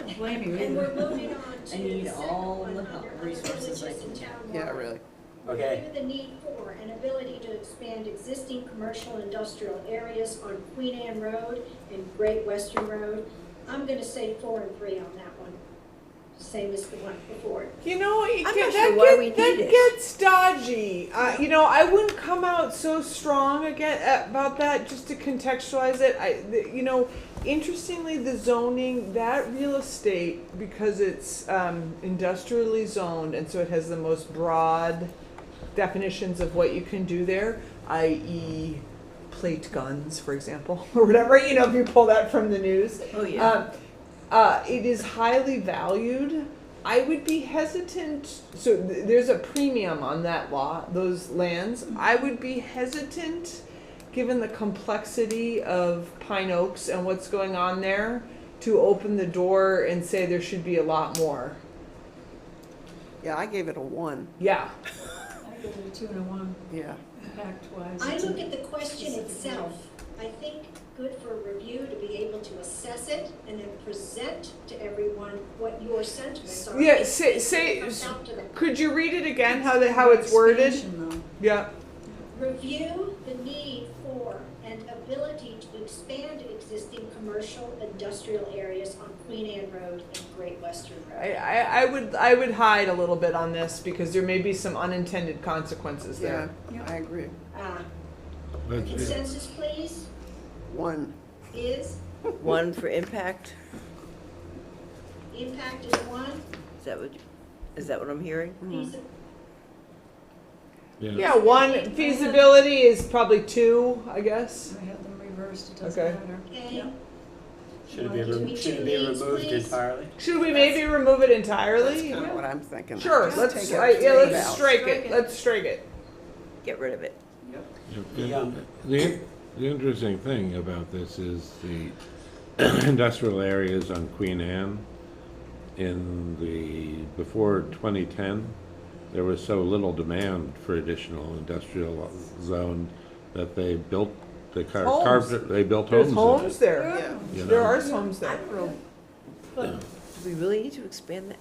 Don't blame you And either. we're moving on I to need the second all one the under help, other resources I villages can and get. town Yeah, water. really. Okay. Review the need for an ability to expand existing commercial industrial areas on Queen Anne Road and Great Western Road. I'm gonna say 4 and 3 on that one, same as the one before. You know, I'm not sure why we that need it. gets dodgy. You know, I wouldn't come out so strong again about that. Just to contextualize it, you know, interestingly, the zoning, that real estate, because it's industrially zoned, and so it has the most broad definitions of what you can do there, i.e., plate guns, for example, or whatever. You know, if you pull that from the news. Oh, yeah. It is highly valued. I would be hesitant, so there's a premium on that those lands. I would be hesitant, given the complexity of Pine Oaks and what's going on there, to open the door and say there should be a lot more. Yeah, I gave it a 1. Yeah. I give it a 2 and a 1, Yeah. impact-wise. I it's a- look at the question itself, I think good for review to be able to assess it and then present to everyone what your sentiments are. Yeah, It say, comes out to the could you read it again, how it's worded? Expansion, though. Yeah. Review the need for and ability to expand existing commercial industrial areas on Queen Anne Road and Great Western Road. I would hide a little bit on this because there may be some unintended consequences Yeah, there. I agree. But Consensus, please, 1. is 1 for impact. impact is 1, Is that what I'm hearing? feasibility. Yeah, 1 feasibility is probably 2, I guess. I have them reversed, it doesn't Okay. matter. Okay. Yep. Should it be, Give me should two it be leads, removed please. entirely? Should we maybe remove it That's entirely? kind of what I'm thinking. Sure, Just let's take let's out. strike Strike it. it. Let's strike it. Get rid of it. Yep. the interesting thing about this is the industrial areas on Queen Anne. Before 2010, there was so little demand for additional industrial zone that they built Homes. they built There's homes homes in there. Yeah. it. You There know? are homes there. Do we really need to expand that?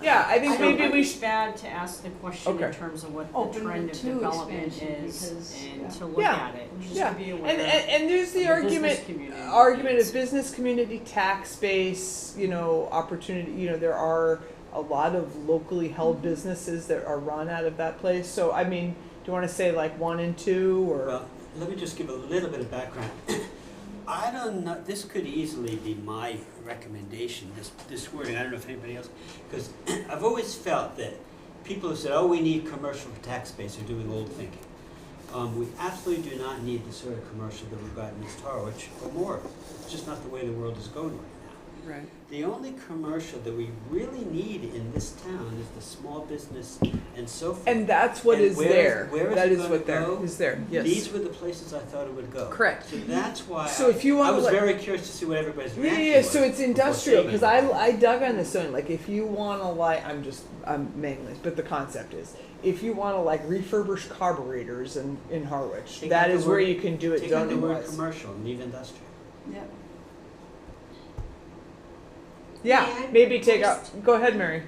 Yeah, I I think don't maybe we think it's bad to ask the question in Okay. terms of what Open the trend it of to development expansion is because, and yeah. to look Yeah. at it, just Yeah, to be and, aware. and there's the of the business argument community needs. of business community tax base, you know, opportunity, you know, there are a lot of locally held businesses that are run out of that place. So I mean, do you want to say like 1 and 2 or Well, let me just give a little bit of background. I don't know, this could easily be my recommendation, this wording, I don't know if anybody else, because I've always felt that people who said, oh, we need commercial tax base are doing old thinking. We absolutely do not need the sort of commercial that we've got in East Harwich or more. It's just not the way the world is going right now. Right. The only commercial that we really need in this town is the small business and so forth. and that's what And is where- there. where is That it is gonna what there go? is there. Yes. These were the places I thought it would go. Correct. So that's why So if you I wanna was let- very curious to see what everybody's Yeah, reaction yeah, was. so it's before industrial, saying because anything. I dug on this one, like, if you wanna like, I'm mainly, but the concept is, if you wanna like refurbish carburetors in Harwich, Take that out the is where word- you can do it Take out the zoning word wise. commercial and leave industrial. Yep. Yeah, May I maybe take propose- out, go ahead, Mary.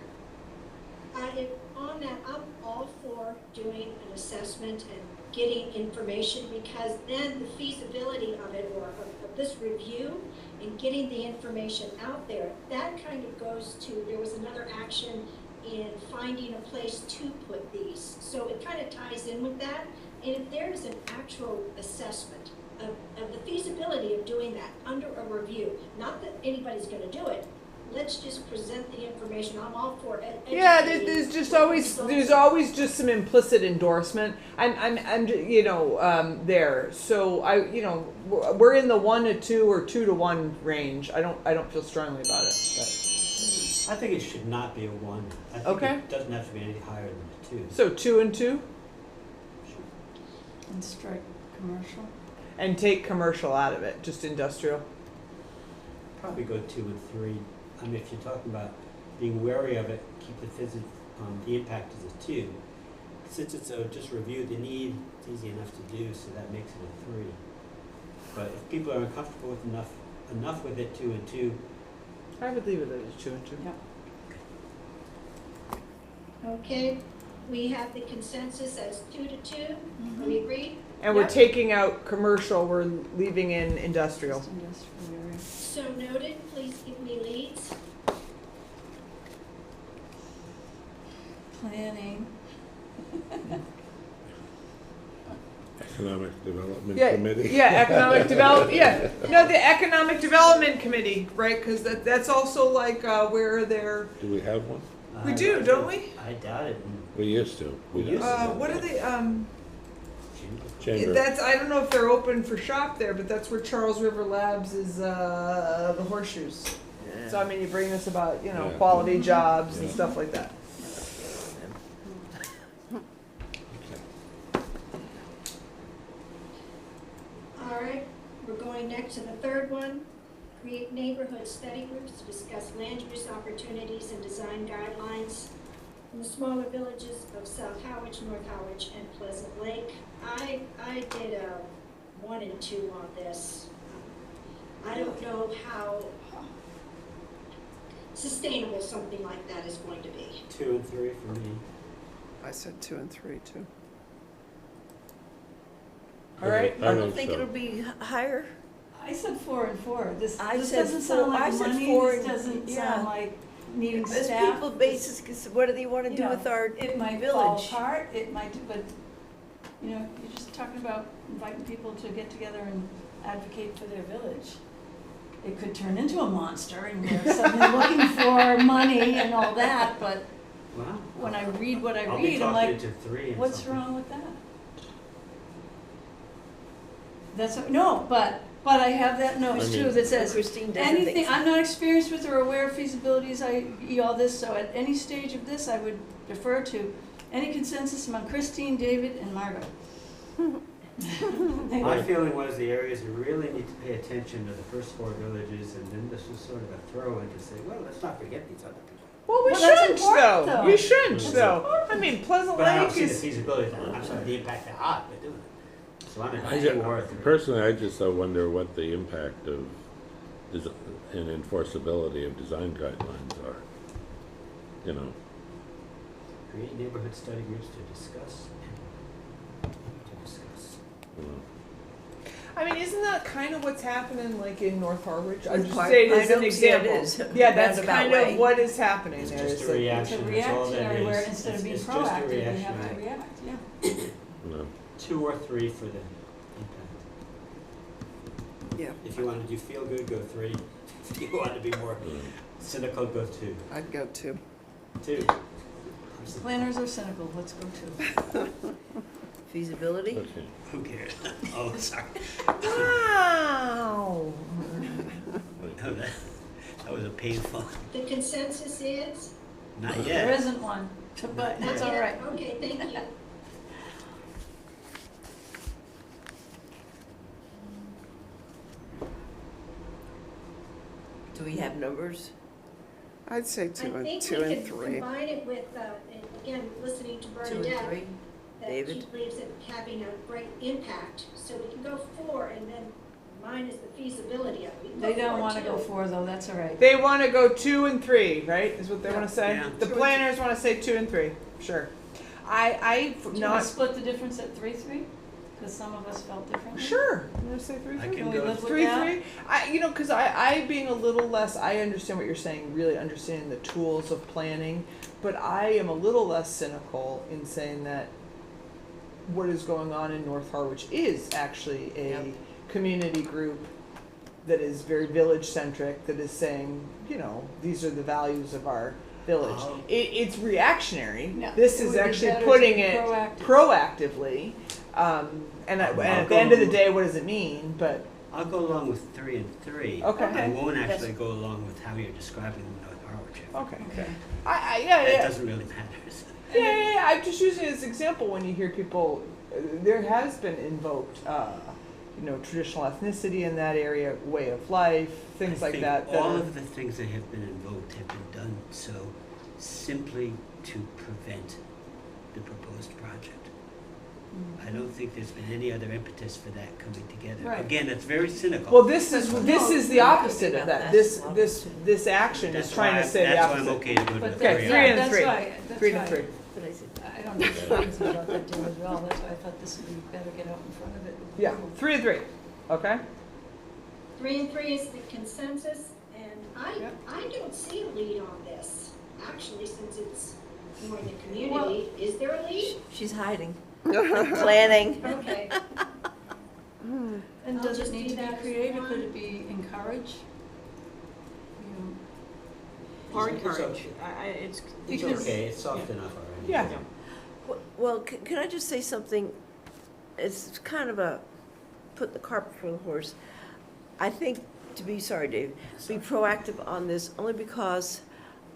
If on that, I'm all for doing an assessment and getting information, because then the feasibility of it, or of this review, and getting the information out there, that kind of goes to, there was another action in finding a place to put these. So it kind of ties in with that, and if there's an actual assessment of the feasibility of doing that under a review, not that anybody's gonna do it, let's just present the information, I'm all for Yeah, educating. there's always just some implicit endorsement. I'm you know, there. So we're in the 1 to 2 or 2 to 1 range. I don't feel strongly about it. I think it should not be a 1. I think Okay. it doesn't have to be any higher than a 2. So 2 and 2, And strike commercial. and take commercial out of it, just industrial. Probably go 2 and 3. I mean, if you're talking about being wary of it, keep the impact as a 2. Since it's just review the need, it's easy enough to do, so that makes it a 3. But if people are uncomfortable with enough with it, 2 and 2, I would leave it as 2 and 2. Yeah. Okay, we have the consensus as 2 to 2, are we agreed? And we're Yep. taking out commercial. We're leaving in industrial. Just industrial area. So noted, please give me leads. Planning. Economic Development Yeah, Committee. yeah, economic develop. Yeah, no, the economic development committee, right? Because that's also like where they're. Do we have one? We do, don't we? I doubt it. We used to. We We used don't. to. What are they? Chamber. That's I don't know if they're open for shop there, but that's where Charles River Labs is. The horseshoes. So I mean, you bring us about Yeah. quality jobs and Yeah. stuff like that. All right, we're going next to the third one. Create neighborhood study groups to discuss land use opportunities and design guidelines in the smaller villages of South Harwich, North Harwich, and Pleasant Lake. I did a 1 and 2 on this. I don't know how sustainable something like that is going to be. 2 and 3 for me. I said 2 and 3 too. All right. I don't think think so. it'll be higher. I said 4 and 4. This I this said doesn't four- sound I like said money, 4 this and- doesn't yeah. sound like needing As staff. people basis, 'cause what do they want to You do know, with our It might fall village? apart, it might, but, you're just talking about inviting people to get together and advocate for their village. It could turn into a monster and we're suddenly looking for money and all that, but Wow. when I read what I I'll be read, I'm talking like, to 3 and what's something. wrong with that? No, but I have that note I too mean- that says, Christine doesn't anything, think so. I'm not experienced with or aware of feasibilities, all this, so at any stage of this, I would defer to any consensus among Christine, David, and Margot. My feeling was the areas you really need to pay attention to the first 4 villages, and then this was sort of a throw-in to say, well, let's not forget these other people. Well, we Well, that's shouldn't important, though. though. You shouldn't That's though. I mean, Pleasant But I don't Lake see the is. feasibility, I'm sorry, the impact that hot by doing it. So I'm I in ju- 2 or 3. Personally, I just wonder what the impact of and enforceability of design guidelines are. Create neighborhood study groups to discuss. you know. I mean, isn't that kind of what's happening like in North Harwich? I'm With just Park- saying I as an don't see it example. is. Yeah, that's Roundabout kind way. of what is happening It's there. just It's a like- reaction, To that's all react that everywhere is. instead of being It's just a proactive, we reaction, have to right? react, yeah. You know. 2 or 3 for the impact. Yeah, If you want to do feel good, go 3. If you want to be more cynical, go 2. I'd go 2. 2. Planners are cynical, let's go to. Feasibility? Okay. Who cares? Oh, sorry. Wow. Oh, that was a painful. The consensus is? Not There yet. isn't one, but that's all right. Okay, thank you. Do we have numbers? I'd say I 2 and think 2 we and could 3. combine it with, and again, listening to 2 and Bernadette, 3? that David? she believes it having a great impact. So we can go 4, and then mine is the feasibility of it. We can They go don't 4 wanna too. go 4 though, that's all right. They want to go 2 and 3, right? Is what they want to say. Yeah. The planners want to say 2 and 3. Sure. I Can we not split the difference at 3-3? Because some of us felt differently. sure. You want to say 3 I 3? can Can we go live with 3 that? 3. Because I being a little less. I understand what you're saying. Really understanding the tools of planning, but I am a little less cynical in saying that what is going on in North Harwich is actually a Yep. community group that is very village-centric, that is saying, you know, these are the values of our village. Oh. It's reactionary. No, This it is would be actually better to putting be it proactive. proactively. And I'll at the go end of the with- day, what does it mean? But, I'll go along with 3 and 3. Okay. I won't That's- actually go along with how you're describing North Harwich. okay. Okay. Yeah, That yeah. doesn't really matter. Yeah, I'm just using it as an example when you hear people, there has been invoked, you know, traditional ethnicity in that area, way of life, things I like think that. all are- of the things that have been invoked have been done so simply to prevent the proposed project. I don't think there's been any other impetus for that coming together. Right. Again, that's very cynical. Well, this is But this no, is the no, opposite of that's that. This the this opposite. this action That's is trying why to say the that's why opposite. I'm okay to go to But the Okay, that's, 3. three and that's three. why, that's 3 and why 3. But I said, I don't know things about that deal as well, that's why I thought this would be better get out in front of it. Yeah, 3 and 3. Okay. 3 and 3 is the consensus, and Yeah. I don't see a lead on this, actually, since it's more in the community. Is there a lead? she's hiding, planning. Okay. And I'll does just it need do to be that as creative, one. could it be encourage? You Or It's encourage, okay. it's. It's Because- okay, it's soft enough already. Yeah. Well, can I just say something? It's kind of a, put the cart before the horse. I think, sorry, Dave, be proactive on this only because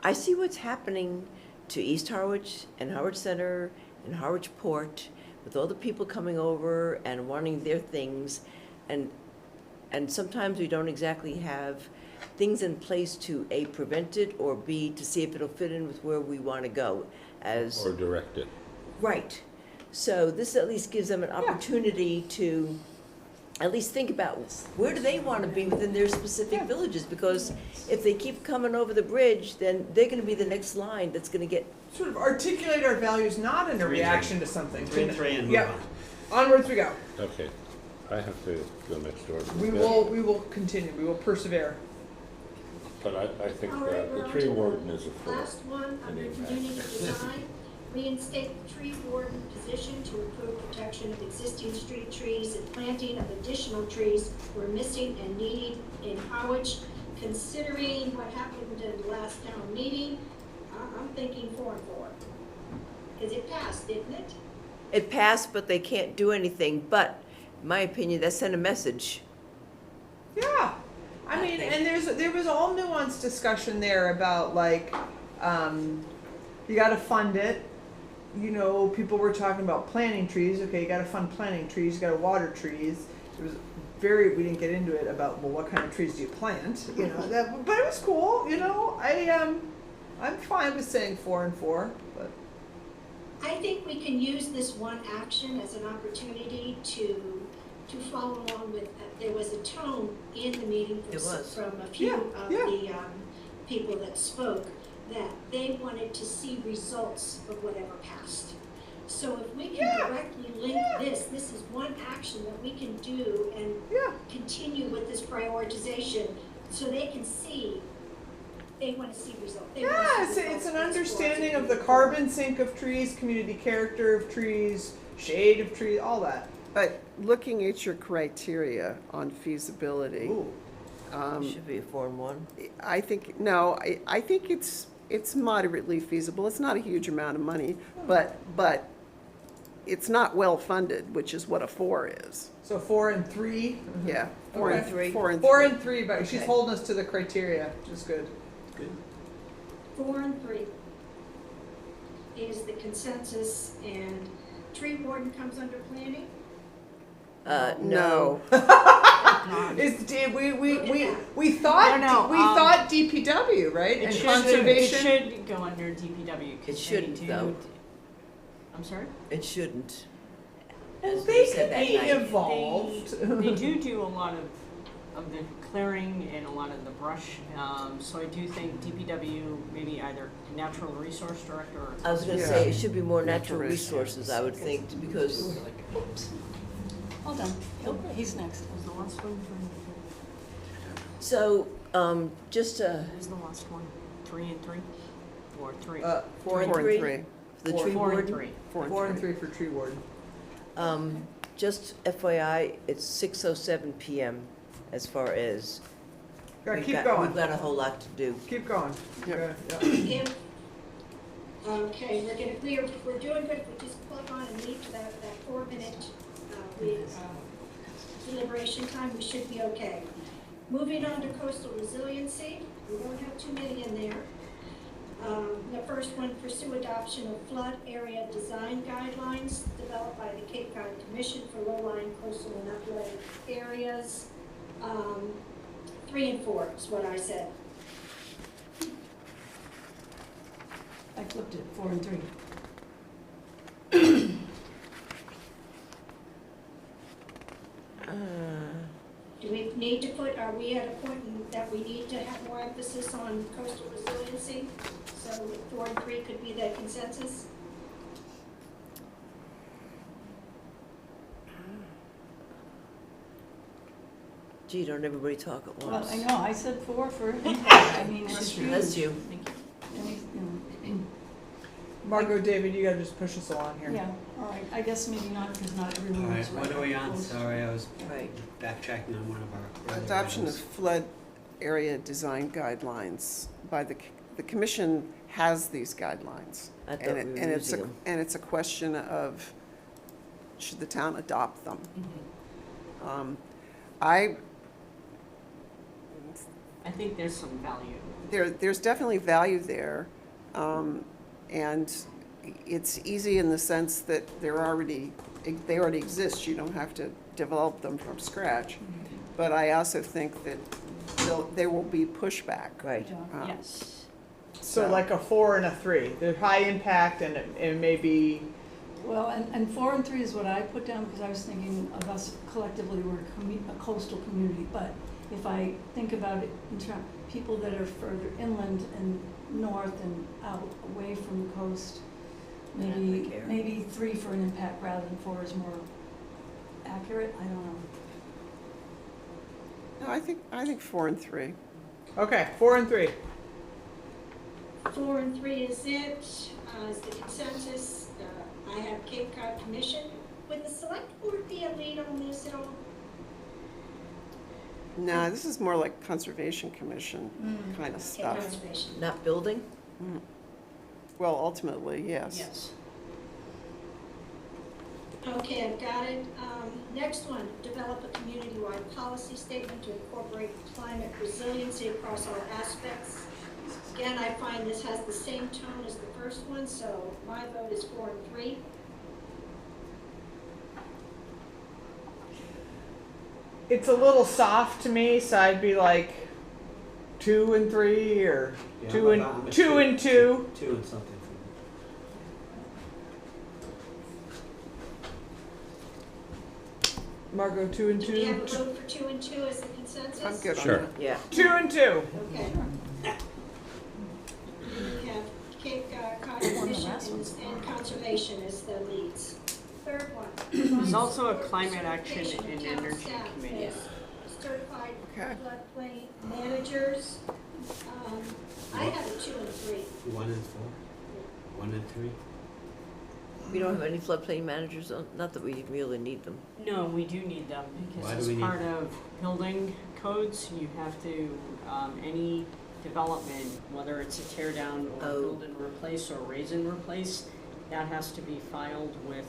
I see what's happening to East Harwich and Harwich Center and Harwich Port with all the people coming over and wanting their things. And sometimes we don't exactly have things in place to A, prevent it, or B, to see if it'll fit in with where we want to go as. Or direct it. Right. So this at least gives them an opportunity to at least think about where do they want to be within their specific villages? Because if they keep coming over the bridge, then they're going to be the next line that's going to get. Sort of articulate our values not in a 3 and 3. reaction to something. 3 and 3 and move Yep. on. Onwards we go. Okay, I have to go next door. for a We bit. will continue. We will persevere. But I think All right, we're the on tree to warden is a four. Last one, under Any community impact. design, reinstate the tree warden position to improve protection of existing street trees and planting of additional trees were missing and needed in Harwich. Considering what happened in the last town meeting, I'm thinking 4 and 4. Because it passed, didn't it? It passed, but they can't do anything. But, in my opinion, that sent a message. Yeah. I mean, and there was all nuanced discussion there about like, you got to fund it. You know, people were talking about planting trees. Okay, you got to fund planting trees. You got to water trees. It was we didn't get into it about well, what kind of trees do you plant? You know, but it was cool. You know, I'm fine with saying 4 and 4, but I think we can use this one action as an opportunity to follow along with, there was a tone in the meeting It was. from a few Yeah, of yeah. the people that spoke, that they wanted to see results of whatever passed. So if we can Yeah, directly link this is one action that we can do and yeah. continue with this prioritization, so they can see, they want to see results. They wanna Yeah, see it's an results. understanding of the carbon sink of trees, community character of trees, shade of trees, all that. But looking at your criteria on feasibility, Ooh. It should be a 4 and 1. I think, no, I think it's moderately feasible. It's not a huge amount of money, but it's not well-funded, which is what a 4 is. So 4 and 3. Yeah. Okay. 4 and 3. 4 and 3. 4 and 3, but she's Okay. holding us to the criteria, which is good. Good. 4 and 3 is the consensus, and tree warden comes under planning. No. We thought No, we um, thought DPW, right? It And should, conservation. it should go under DPW. 'cause It shouldn't, they do- though. I'm sorry? It shouldn't. Well, As they we said could that be night. evolved. They do a lot of the clearing and a lot of the brush, so I do think DPW, maybe either natural resource director or. I was gonna Yeah. say, it should be more natural Natural resources, I would think, because, Hold on, he's next. Was the last one so, just what was the last one? 3 and 3? Or 3? 4 and 4 3? and 3. The Four. tree 4 and warden? 3. 4 and 3 for tree warden. Just FYI, it's 6:07 PM as far as. Gotta we've keep got- going. We've got a whole lot to do. Keep going. Yep. Yeah. Okay, we're doing good, if we just plug on and leave to that 4-minute, deliberation time, we should be okay. Moving on to coastal resiliency, we don't have too many in there. The first one, pursue adoption of flood area design guidelines developed by the Cape Cod Commission for low-lying coastal and upland areas. 3 and 4 is what I said. I flipped it, 4 and 3. Do we need to put, are we at a point that we need to have more emphasis on coastal resiliency? So 4 and 3 could be the consensus? Gee, don't everybody talk at Well, once. I know, I said 4 for impact, I mean, it's huge. That's you. Margot, David, you gotta just push us along here. Yeah, all right, I guess maybe not, because not All everyone right, is right. what are we on? Close. Sorry, I was Right. backtracking on one of our earlier Adoption of items. flood area design guidelines by the commission has these guidelines. I thought And we it- were and it's using a them. And it's a question of, should the town adopt them? I, I think there's some value. there's definitely value there. And it's easy in the sense that they already exist. You don't have to develop them from scratch. But I also think that there will be pushback. Right. Yes. So like a 4 and a 3. They're high impact and it may be, Well, and 4 and 3 is what I put down, because I was thinking of us collectively, we're a coastal community, but if I think about it in terms, people that are further inland and north and out away from the coast, maybe, Atlantic area. maybe 3 for an impact rather than 4 is more accurate, I don't know. No, I think 4 and 3. okay, 4 and 3. 4 and 3 is it, is the consensus. I have Cape Cod Commission. Would the select board be a lead on this at all? No, this is more like Conservation Commission kind of Okay, stuff. conservation. Not building? Well, ultimately, yes. Yes. Okay, I've got it. Next one, develop a community-wide policy statement to incorporate climate resiliency across all aspects. Again, I find this has the same tone as the first one, so my vote is 4 and 3. It's a little soft to me, so I'd be like 2 and 3 or Yeah, 2 I'm and a 2 and 2. 2 and something for Margot, 2 and Do we have a 2. vote for 2 and 2 as the consensus? I'm good on Sure. that. Yeah. 2 and 2. Okay. We have Cape Cod Commission and Conservation as the leads. Third one. There's also a climate action Certification of and town energy staff committee. as Certified Okay. floodplain managers. I have a 2 and 3. 1 and 4? 1 and 3? We don't have any floodplain managers, not that we really need them. No, we do need them Why because do as we need part of building codes, you have to, any development, whether it's a tear down or Oh. build and replace or raise and replace, that has to be filed with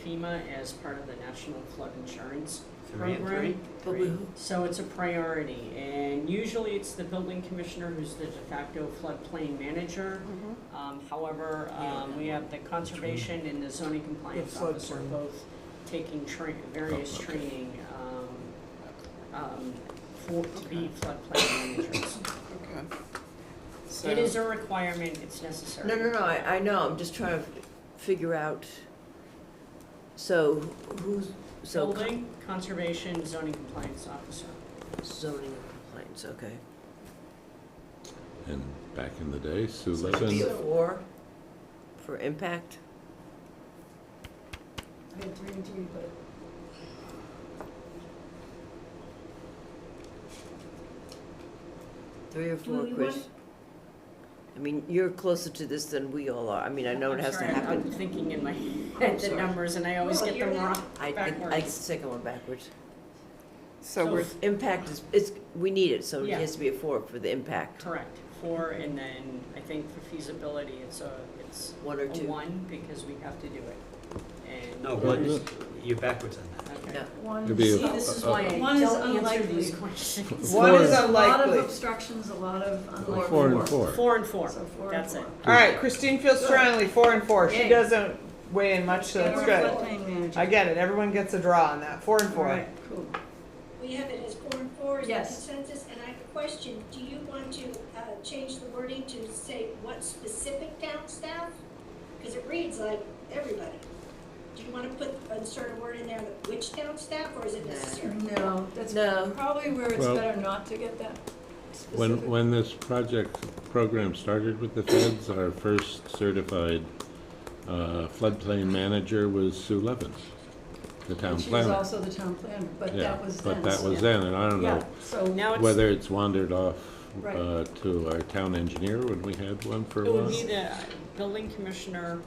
FEMA as part of the National Flood Insurance 3 and 3? Program. But we, So it's a priority, and usually it's the building commissioner who's the de facto floodplain manager. However, we have the conservation and the zoning compliance flood officer plain. both taking various Oh, okay. training to be floodplain managers. Okay. So, It is a requirement, it's necessary. no, I know, I'm just trying to figure out, so who's, so. Building, conservation, zoning compliance officer. Zoning complaints, okay. And back in the day, Sue So it'd be a Levin, 4 for impact? I had 3 and 3, but 3 or 4, Do we Chris? want- I mean, you're closer to this than we all are. I mean, I know it I'm has to sorry, I'm happen. thinking in my head the sorry. numbers, and I always Well, get them you're not- wrong I backwards. second one backwards. So we're, Impact is, we need it, so it Yeah. has to be a 4 for the impact. Correct, 4, and then I think for feasibility, it's 1 or 2. 1, because we have to do it. And No, one is, you're backwards on that. Okay. No. One Could be is, a- See, this is why I One is don't answer unlikely. these questions. One is there's a lot unlikely. of obstructions, a lot of unlikely. 4 and 4. 4 and 4, So 4 and that's it. 4. All right, Christine feels strongly, 4 and 4. She Yay. doesn't weigh in much, so And that's we're a good. floodplain manager. I get it. Everyone gets a draw on that. 4 and 4. All right, cool. We have it as 4 and 4 is the Yes. consensus, and I have a question. Do you want to change the wording to say what specific town staff? Because it reads like everybody. Do you want to put, insert a word in there, like which town staff, or is it necessary? No, that's No. probably where it's Well- better not to get that When, specific. when this program started with the feds, our first certified floodplain manager was Sue Levin, the town She was planner. also the town planner, but Yeah, that was then. but that was so- then, and I don't Yeah, know so, Now it's, whether it's wandered off Right. to our town engineer when we had one for a it would while. be the building commissioner,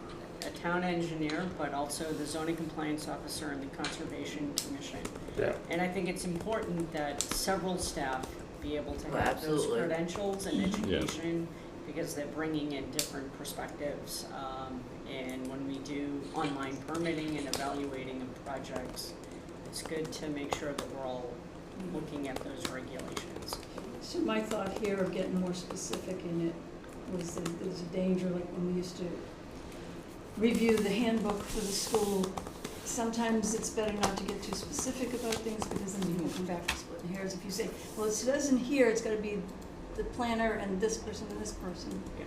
a town engineer, but also the zoning compliance officer and the conservation commission. Yeah. And I think it's important that several staff be able to Oh, have those absolutely. credentials and education, because they're bringing in different perspectives. And when we do online permitting and evaluating of projects, it's good to make sure that we're all looking at those regulations. so my thought here of getting more specific in it was that there's a danger, like when we used to review the handbook for the school, sometimes it's better not to get too specific about things, because then people come back to splitting hairs. If you say, well, it says in here, it's gotta be the planner and this person and this person. Yeah.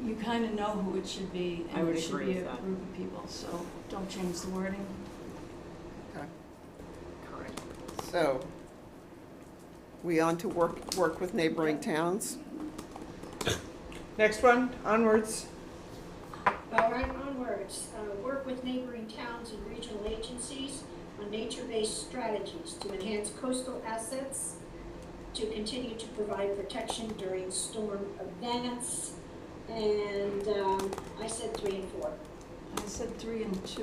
You kinda know who it should be, I and would it should agree be with a that. group of people, so don't change the wording. okay. Correct. So, we on to work with neighboring towns? Next one, onwards. All right, onwards. Work with neighboring towns and regional agencies on nature-based strategies to enhance coastal assets, to continue to provide protection during storm events. And I said 3 and 4. I said 3 and 2.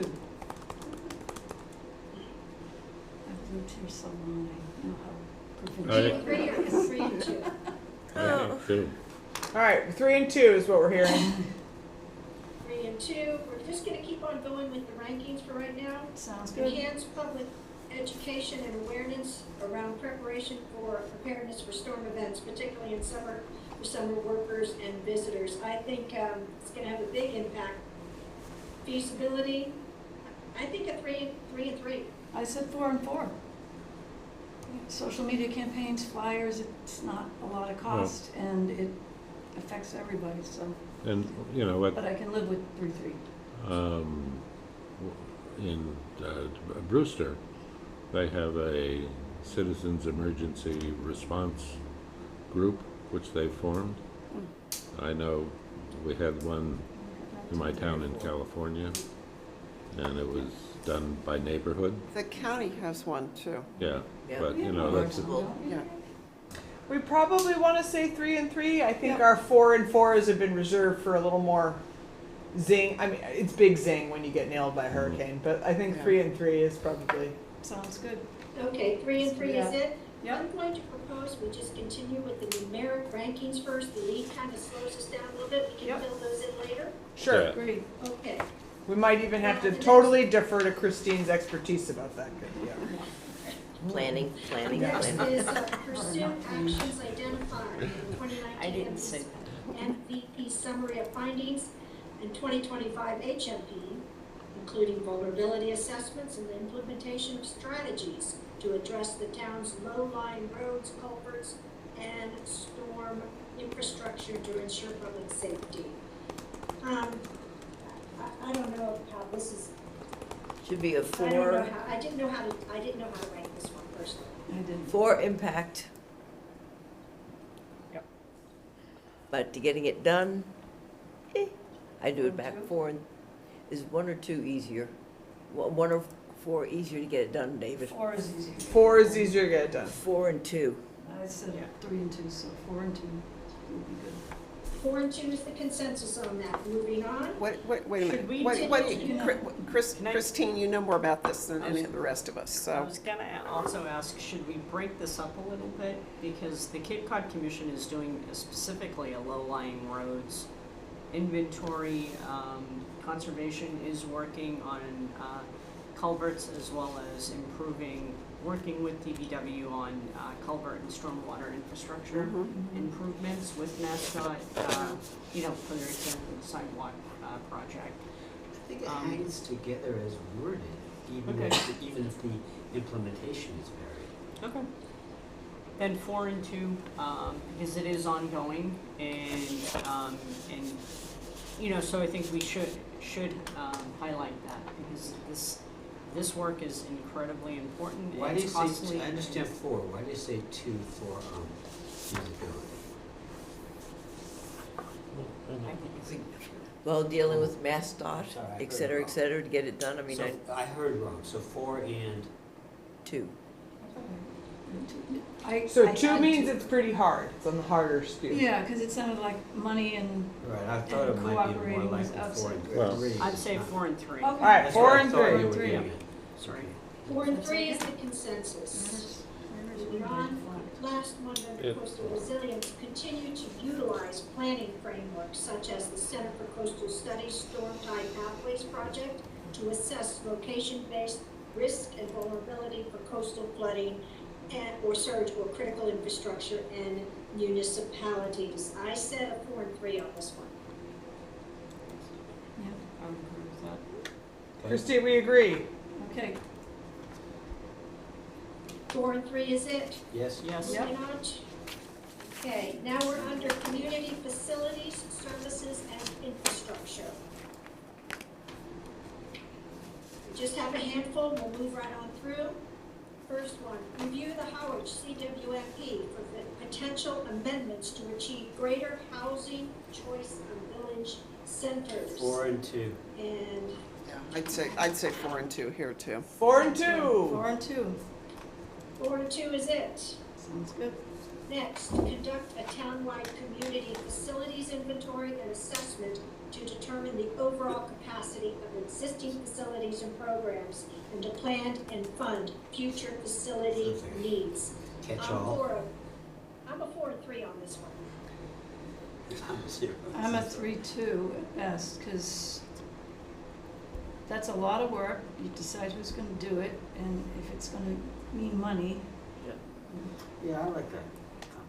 I've lived here so long, I know how I- provincial. 3 or 3 and 2. Oh. Good. All right, 3 and 2 is what we're hearing. 3 and 2. We're just going to keep on going with the rankings for right now. Sounds good. Enhance public education and awareness around preparation for preparedness for storm events, particularly in summer, for summer workers and visitors. I think it's going to have a big impact. Feasibility, I think a 3 and 3. I said 4 and 4. Social media campaigns, flyers, it's not a lot of cost, and it affects everybody, so, And, you know, what, but I can live with 3. in Brewster, they have a citizens emergency response group which they formed. I know we had one in my town in California, and it was done by neighborhood. The county has one too. Yeah, Yeah. but you know, that's, Yeah. We probably want to say 3 and 3. I think Yeah. our 4 and 4s have been reserved for a little more zing. I mean, it's big zing when you get nailed by a hurricane, but I think Yeah. 3 and 3 is probably. Sounds good. Okay, 3 and 3 is Yeah. it? Yeah. I'm going to propose we just continue with the numeric rankings first. The lead kind of slows us down a little bit. We can Yep. fill those in later. Sure. Yeah. Great. Okay. We might even have to Yeah. totally defer to Christine's expertise about that. Yeah. Planning. Next is pursue actions identified in the 2019 I didn't say MVP summary of findings and 2025 HMP, including vulnerability assessments and the implementation of strategies to address the town's low-lying roads, culverts, and storm infrastructure to ensure public safety. I don't know how this is, Should be a I don't know 4. how, I didn't know how to rank this one personally. I did. 4 impact. Yep. But to getting it done, I do it back 4. Is 1 or 2 easier? 1 or 4 easier to get it done, David? 4 is easy. 4 is easier to get it done. 4 and 2. I said 3 and 2, so 4 and 2 would be good. 4 and 2 is the consensus on that. Moving on. Wait a minute. Should we What, take- Can I- Christine, you know more about this than any of the rest of us, I so. was gonna also ask, should we break this up a little bit? Because the Cape Cod Commission is doing specifically a low-lying roads inventory. Conservation is working on culverts as well as working with DPW on culvert and stormwater infrastructure improvements with MassDOT, for their example, the sidewalk project. I think it hangs together as worded, even Okay. if the implementation is varied. Okay. Then 4 and 2, because it is ongoing, and so I think we should highlight that, because this work is incredibly important. Why do It's you costly. say, I understand 4, why do you say 2 for usability? I think it's Well, dealing with MassDOT, Sorry, I et cetera, heard et cetera, to get it done, I mean, So I heard wrong, so 4 and, 2. So I 2 had means to- it's pretty hard, it's on the harder skew. Yeah, because it sounded like money and, right, I thought it And might be more cooperating like with 4 outside and Well- 3. I'd say 4 and 3. okay. All right, That's 4 what I and thought 3. you were Three. getting at. Sorry. 4 and 3 is the consensus. Moving on, last one under It- coastal resilience, continue to utilize planning frameworks such as the Center for Coastal Studies Storm Tide Pathways Project to assess location-based risk and vulnerability for coastal flooding or surge or critical infrastructure and municipalities. I said a 4 and 3 on this one. I would agree with that. Okay. Christine, we agree. Okay, 4 and 3 is it? Yes? Yes. Yep. Moving on. Okay, now we're under community facilities, services, and infrastructure. We just have a handful, we'll move right on through. First one, review the Harwich CWMP for the potential amendments to achieve greater housing choice in village centers. 4 and 2. And Yeah, I'd say 4 and 2 here too. 4 and 2. 4 and 2, 4 and 2 is it. sounds good. Next, conduct a townwide community facilities inventory and assessment to determine the overall capacity of existing facilities and programs and to plan and fund future facility Okay. needs. Catch I'm all. I'm a 4 and 3 on this one. I'm a 0. I'm a 3-2 at best, because that's a lot of work. You decide who's gonna do it, and if it's gonna mean money. Yeah, I like that.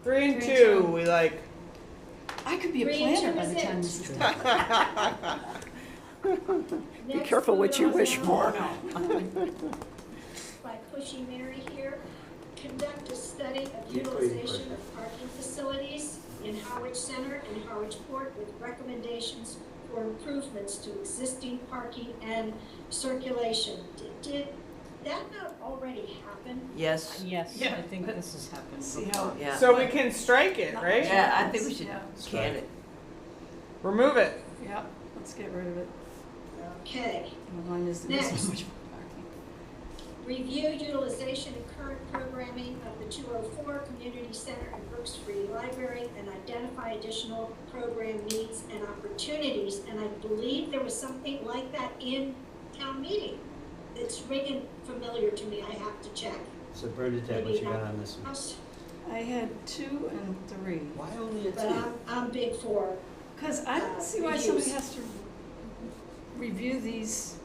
3 and 3 and 2, 2. we like. I could be a 3 and planner 2 by is the time it. this is done. Be Next, careful what moving you on wish down for. By pushing Mary here, conduct a study of Keep going, utilization Pusha. of parking facilities in Harwich Center and Harwich Port with recommendations for improvements to existing parking and circulation. Did that not already happen? Yes. Yes, Yeah, I think but this has happened See before. how, Yeah. So we can strike it, right? Yeah, I think we should Yeah. can it. Remove it. yeah, let's get rid of it. Okay. Mine is there Next. so much parking. Review utilization and current programming of the 204 Community Center and Brooks Free Library and identify additional program needs and opportunities. And I believe there was something like that in town meeting. It's ringing familiar to me, I have to check. So Bernadette, what you got on this one? I had 2 and 3. Why only a 2? But I'm big for, Because I don't see why Reviews. somebody has to review these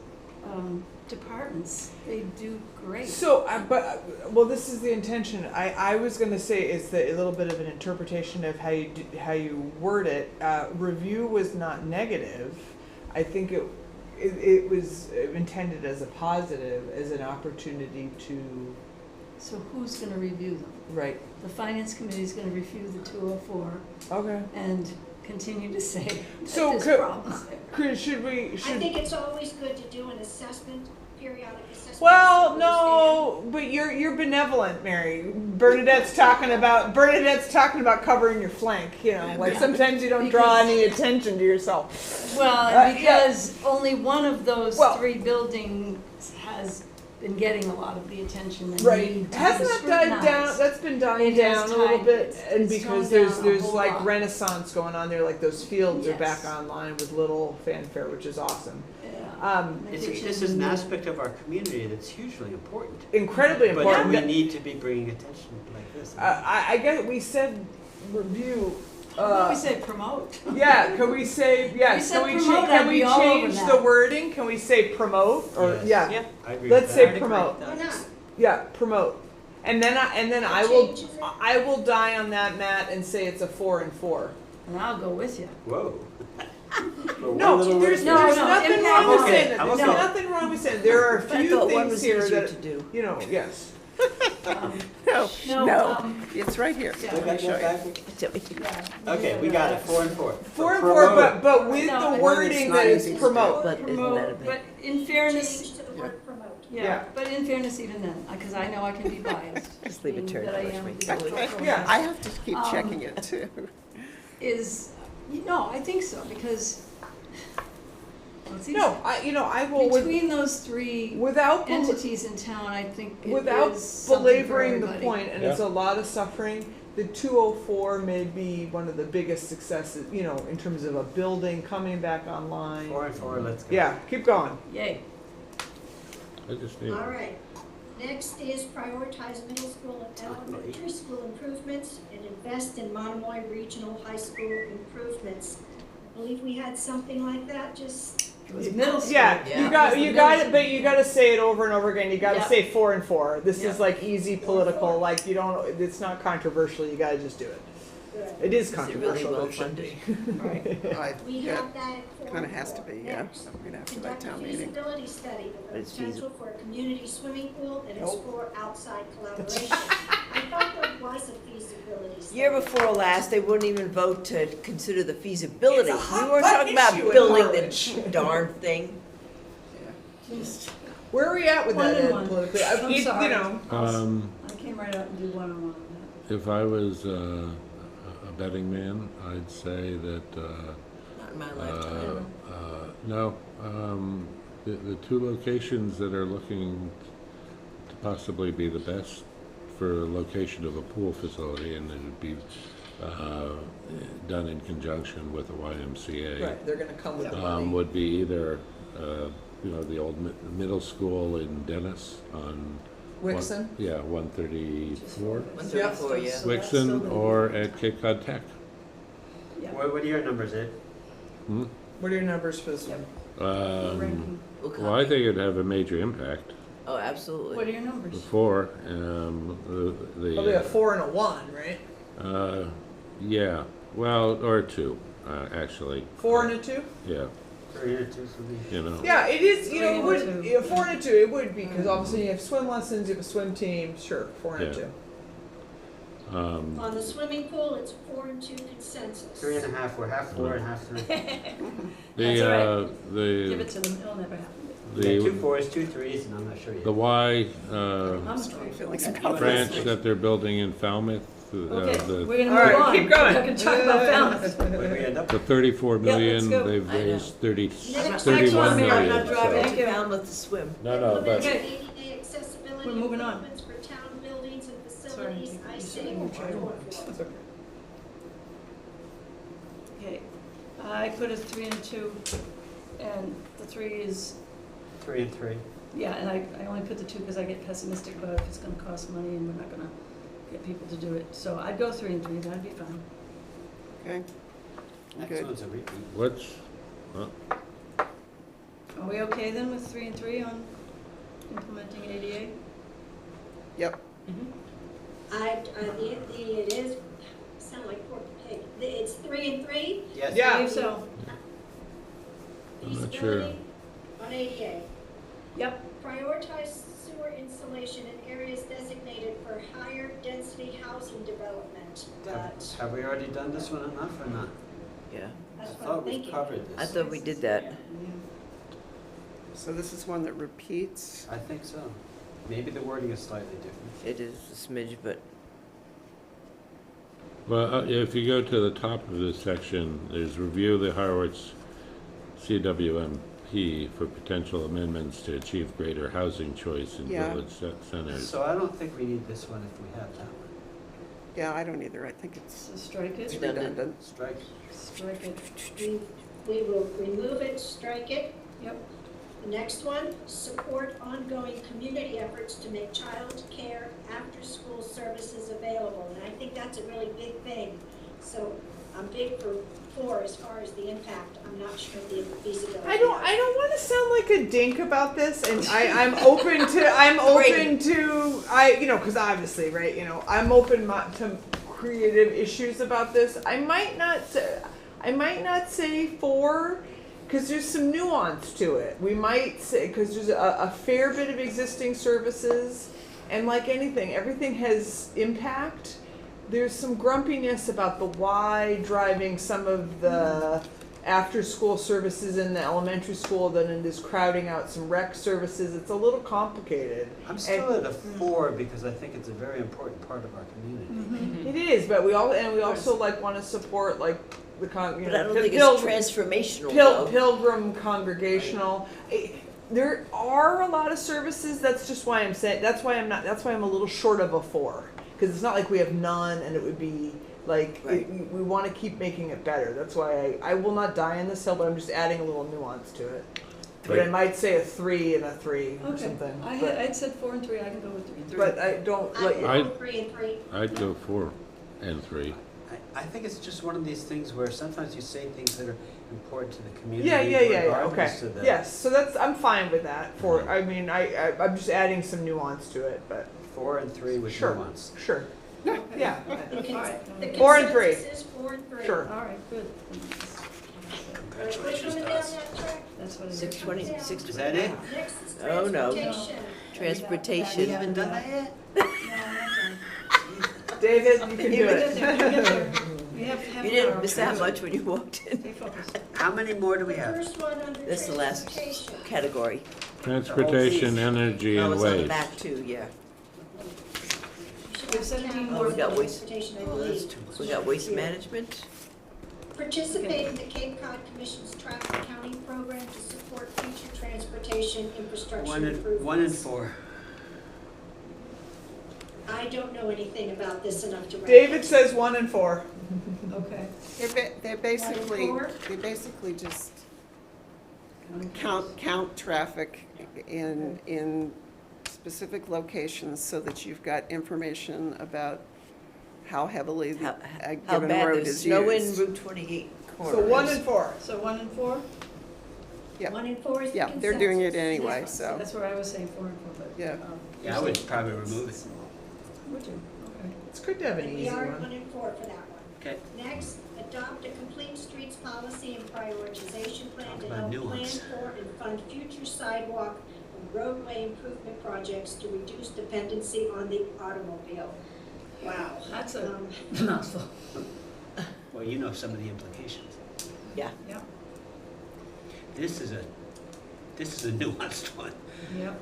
departments. They do great. So, well, this is the intention. I was going to say is that a little bit of an interpretation of how you word it. Review was not negative. I think it was intended as a positive, as an opportunity to So who's going to review them? right. The finance committee is going to review the 204 Okay. and continue to say that So there's could- problems there. Should we? I think it's always good to do an assessment, periodic assessment. Well, to no, but you're benevolent, Mary. Bernadette's talking about covering your flank. You know, like sometimes you don't draw any attention to yourself. Well, yeah. because only one of those Well- 3 buildings has been getting a lot of the attention and Right. need to Hasn't be that died down? scrutinized. That's been dying It has down a little died- bit, it's and toned because down a there's whole like lot. renaissance going on there, like those fields are Yes. back online with little fanfare, which is awesome. Yeah. Um, This is an aspect of our community that's hugely important. incredibly But important. we need to be bringing attention like this. I guess we said review. How about we say promote? Yeah, can we say, yes, said can we promote, can I'd we be all over change that. the wording? Can we say promote or, Yes. yeah, I agree let's with say that. promote. Why not? Yeah, promote. And then That I will, changes it. I will die on that, Matt, and say it's a 4 and 4. And I'll go with you. Whoa. No, there's No, nothing impact wrong with on saying it. that. There's Okay. nothing wrong with saying, there are a I few thought one things was here easier that, to do. you know, yes. No, No, no, it's right here. yeah. Go Let me back, show go you. back. Yeah. Okay, we got it, 4 and 4. 4 and 4, but with No, the it's wording not that easy is to do. promote. But isn't that a Promote, bit? but in fairness, Change to the word promote. Yeah. yeah, but in fairness even then, because I know I can be biased. Just leave it being to that I her, am Rich. the cultural Yeah. I have to keep Um, checking it too. Is, no, I think so, because, well, it's easy. No, I will, Between those three without, entities in town, I think it without is something for belaboring the everybody. point, and it's a lot of suffering, the 204 may be one of the biggest successes, in terms of a building coming back online. 4 and 4, let's go. Yeah, keep going. Yay. I just need, All right. Next is prioritize middle school and elementary school improvements and invest in Monomoy Regional High School improvements. I believe we had something like that, just, It was middle school. Yeah, Yeah. you got It was the you got middle it, but you got to say it over and over again. You got to Yeah. say 4 and 4. This Yeah. is like easy political. Like you don't. It's not controversial. You got to just do it. good. It is Is it really controversial, but well it should be. Right. We Yeah, have that at 4 kind of and has to 4. be, yeah. Next. We're gonna have to let Conduct a town meeting. feasibility study But of it's the potential for a community swimming pool and explore outside collaboration. I thought there was a feasibility study. Year before last, they wouldn't even vote to consider the feasibility. It's a hot We were button talking about issue in building Harwich. the darn thing. Just, Where are we at with One that and Ed, one. politically? I'm sorry. You know, I came right out and did one-on-one on that. if I was a betting man, I'd say that, Not in my lifetime. no, the two locations that are looking to possibly be the best for location of a pool facility, and it would be done in conjunction with the YMCA. right? They're going to come with the money. Would be either, the old middle school in Dennis on. Wixon. Yeah, 134. 134, yeah. So that's still Wixon gonna or be- at Cape Cod Tech. Yeah. What are your numbers, Ed? Hmm? What are your numbers for this one? Ranking. We'll Well, I copy. think it'd have a major impact. Oh, What absolutely. are your numbers? Before, Probably a 4 and a 1, right? yeah, well, or 2, actually. 4 and a 2. Yeah, 3 and 2 for me. you know. Yeah, it is. You know, it Three and would. two. Yeah, 4 and a 2. It would be because obviously you have swim lessons, you have a swim team. Sure, 4 and a Yeah. 2. On the swimming pool, it's 4 and 2 consensus. 3.5, we're half 4 and half 3. That's all right. The, Give it to them, it'll never happen. Yeah, 2 the, 4s, 2 3s, and I'm not sure yet. the Y, I'm Strong feelings Okay. about branch this. that they're building in Falmouth, Okay, the we're gonna All move right, on. keep going. We're not gonna talk about Falmouth. Where do we end up? the 34 Yeah, let's million, go. they've I know. raised 30, Next 31 one, Mary, I'm million. not driving Thank to you. Falmouth to swim. No, no, but, Implementing ADA accessibility We're moving on. improvements for town buildings and Sorry, facilities. I you say said you were trying to 4 That's okay. Okay, I put a 3 and a 2, and the 3 is, 3 and 3. yeah, and I only put the 2 because I get pessimistic about if it's gonna cost money and we're not gonna get people to do it. So I'd go 3 and 3, that'd be fine. Okay, Next good. one's a repeat. what's, well, Are we okay then with 3 and 3 on implementing ADA? Yep, it is, sound like pork pig. It's 3 and 3. Yes. Yeah. I believe so. I'm not sure. Feasibility on ADA. Yep, Prioritize sewer installation in areas designated for higher density housing development. But Have we already done this one enough or not? Yeah. I that's what I'm thought we thinking. covered I this. thought we did that. so this is one that repeats. I think so. Maybe the wording is slightly different. It is a smidge, but well, if you go to the top of this section, there's review the Harwich CWM P for potential amendments to achieve greater housing choice in Yeah. village centers. So I don't think we need this one if we have that one. Yeah, I don't either. I think it's So strike it, redundant. Strike. strike it, We will remove it, strike it. yep. The next one, support ongoing community efforts to make child care after-school services available. And I think that's a really big thing. So I'm big for 4 as far as the impact. I'm not sure the feasibility. I don't want to sound like a dink about this, and I'm open to, because obviously, right, I'm open to creative issues about this. I might not say 4, because there's some nuance to it. We might say, because there's a fair bit of existing services, and like anything, everything has impact. There's some grumpiness about the why driving some of the after-school services in the elementary school, then it is crowding out some rec services. It's a little complicated. I'm still at a 4 because I think it's a very important part of our community. Mm-hmm. It is, but we also like want to support like the But I don't think it's transformational though. Pilgrim Congregational. There are a lot of services. That's just why I'm saying. That's why I'm a little short of a 4, because it's not like we have none, and it would be like Right. we want to keep making it better. That's why I will not die on this hill, but I'm just adding a little nuance to it. But I Right. might say a 3 and a 3 or Okay, something. I'd said 4 and 3, I can go with 3 and 3. But I don't let you. I'm going 3 and 3. I'd go 4 and 3. I think it's just one of these things where sometimes you say things that are important to the community. Yeah. Okay. regardless of the- Yes. So I'm fine with that. I mean, I'm just adding some nuance to it, but 4 and 3 with sure. nuance. Sure. Okay. Yeah. The All right. 4 and 3. consensus is 4 and 3. Sure. All right, good. All right, we're coming down that track. That's what I. 620, Is 620. that it? Next is Oh, no. transportation. We Transportation. haven't done that yet? No, I'm not David, you can do done. it. We have half You an hour. didn't miss that much when you walked in. Stay focused. How many more do we The have? first one under That's the last transportation. category. Transportation, energy, Oh, and it's on the waste. back too, yeah. You should We have 17 count more. Oh, we got waste. transportation, I Oh, that's believe. too. We got waste management. Participate in the Cape Cod Commission's traffic counting program to support future transportation infrastructure 1 improvements. and 4. I don't know anything about this enough to. David says 1 and 4. Okay. They're basically, Four? they basically just count traffic in specific locations so that you've got information about how heavily a How given bad road there's is snow in used. Route 28 corner. So 1 and 4. So 1 and 4? Yeah. 1 and 4 is the Yeah, they're doing it consensus. anyway, Yeah. so, That's where I was saying 4 and 4, but. Yeah. Yeah, I would probably remove it. Would you? Okay. It's good to have an And we easy are at one. 1 and 4 for that one. Okay. Next, adopt a complete streets policy and prioritization plan Talk to about help plan nuance. for and fund future sidewalk and roadway improvement projects to reduce dependency on the automobile. Wow. That's a Um, mouthful. Well, you know some of the implications. Yeah. Yep, This is a nuanced one. yep.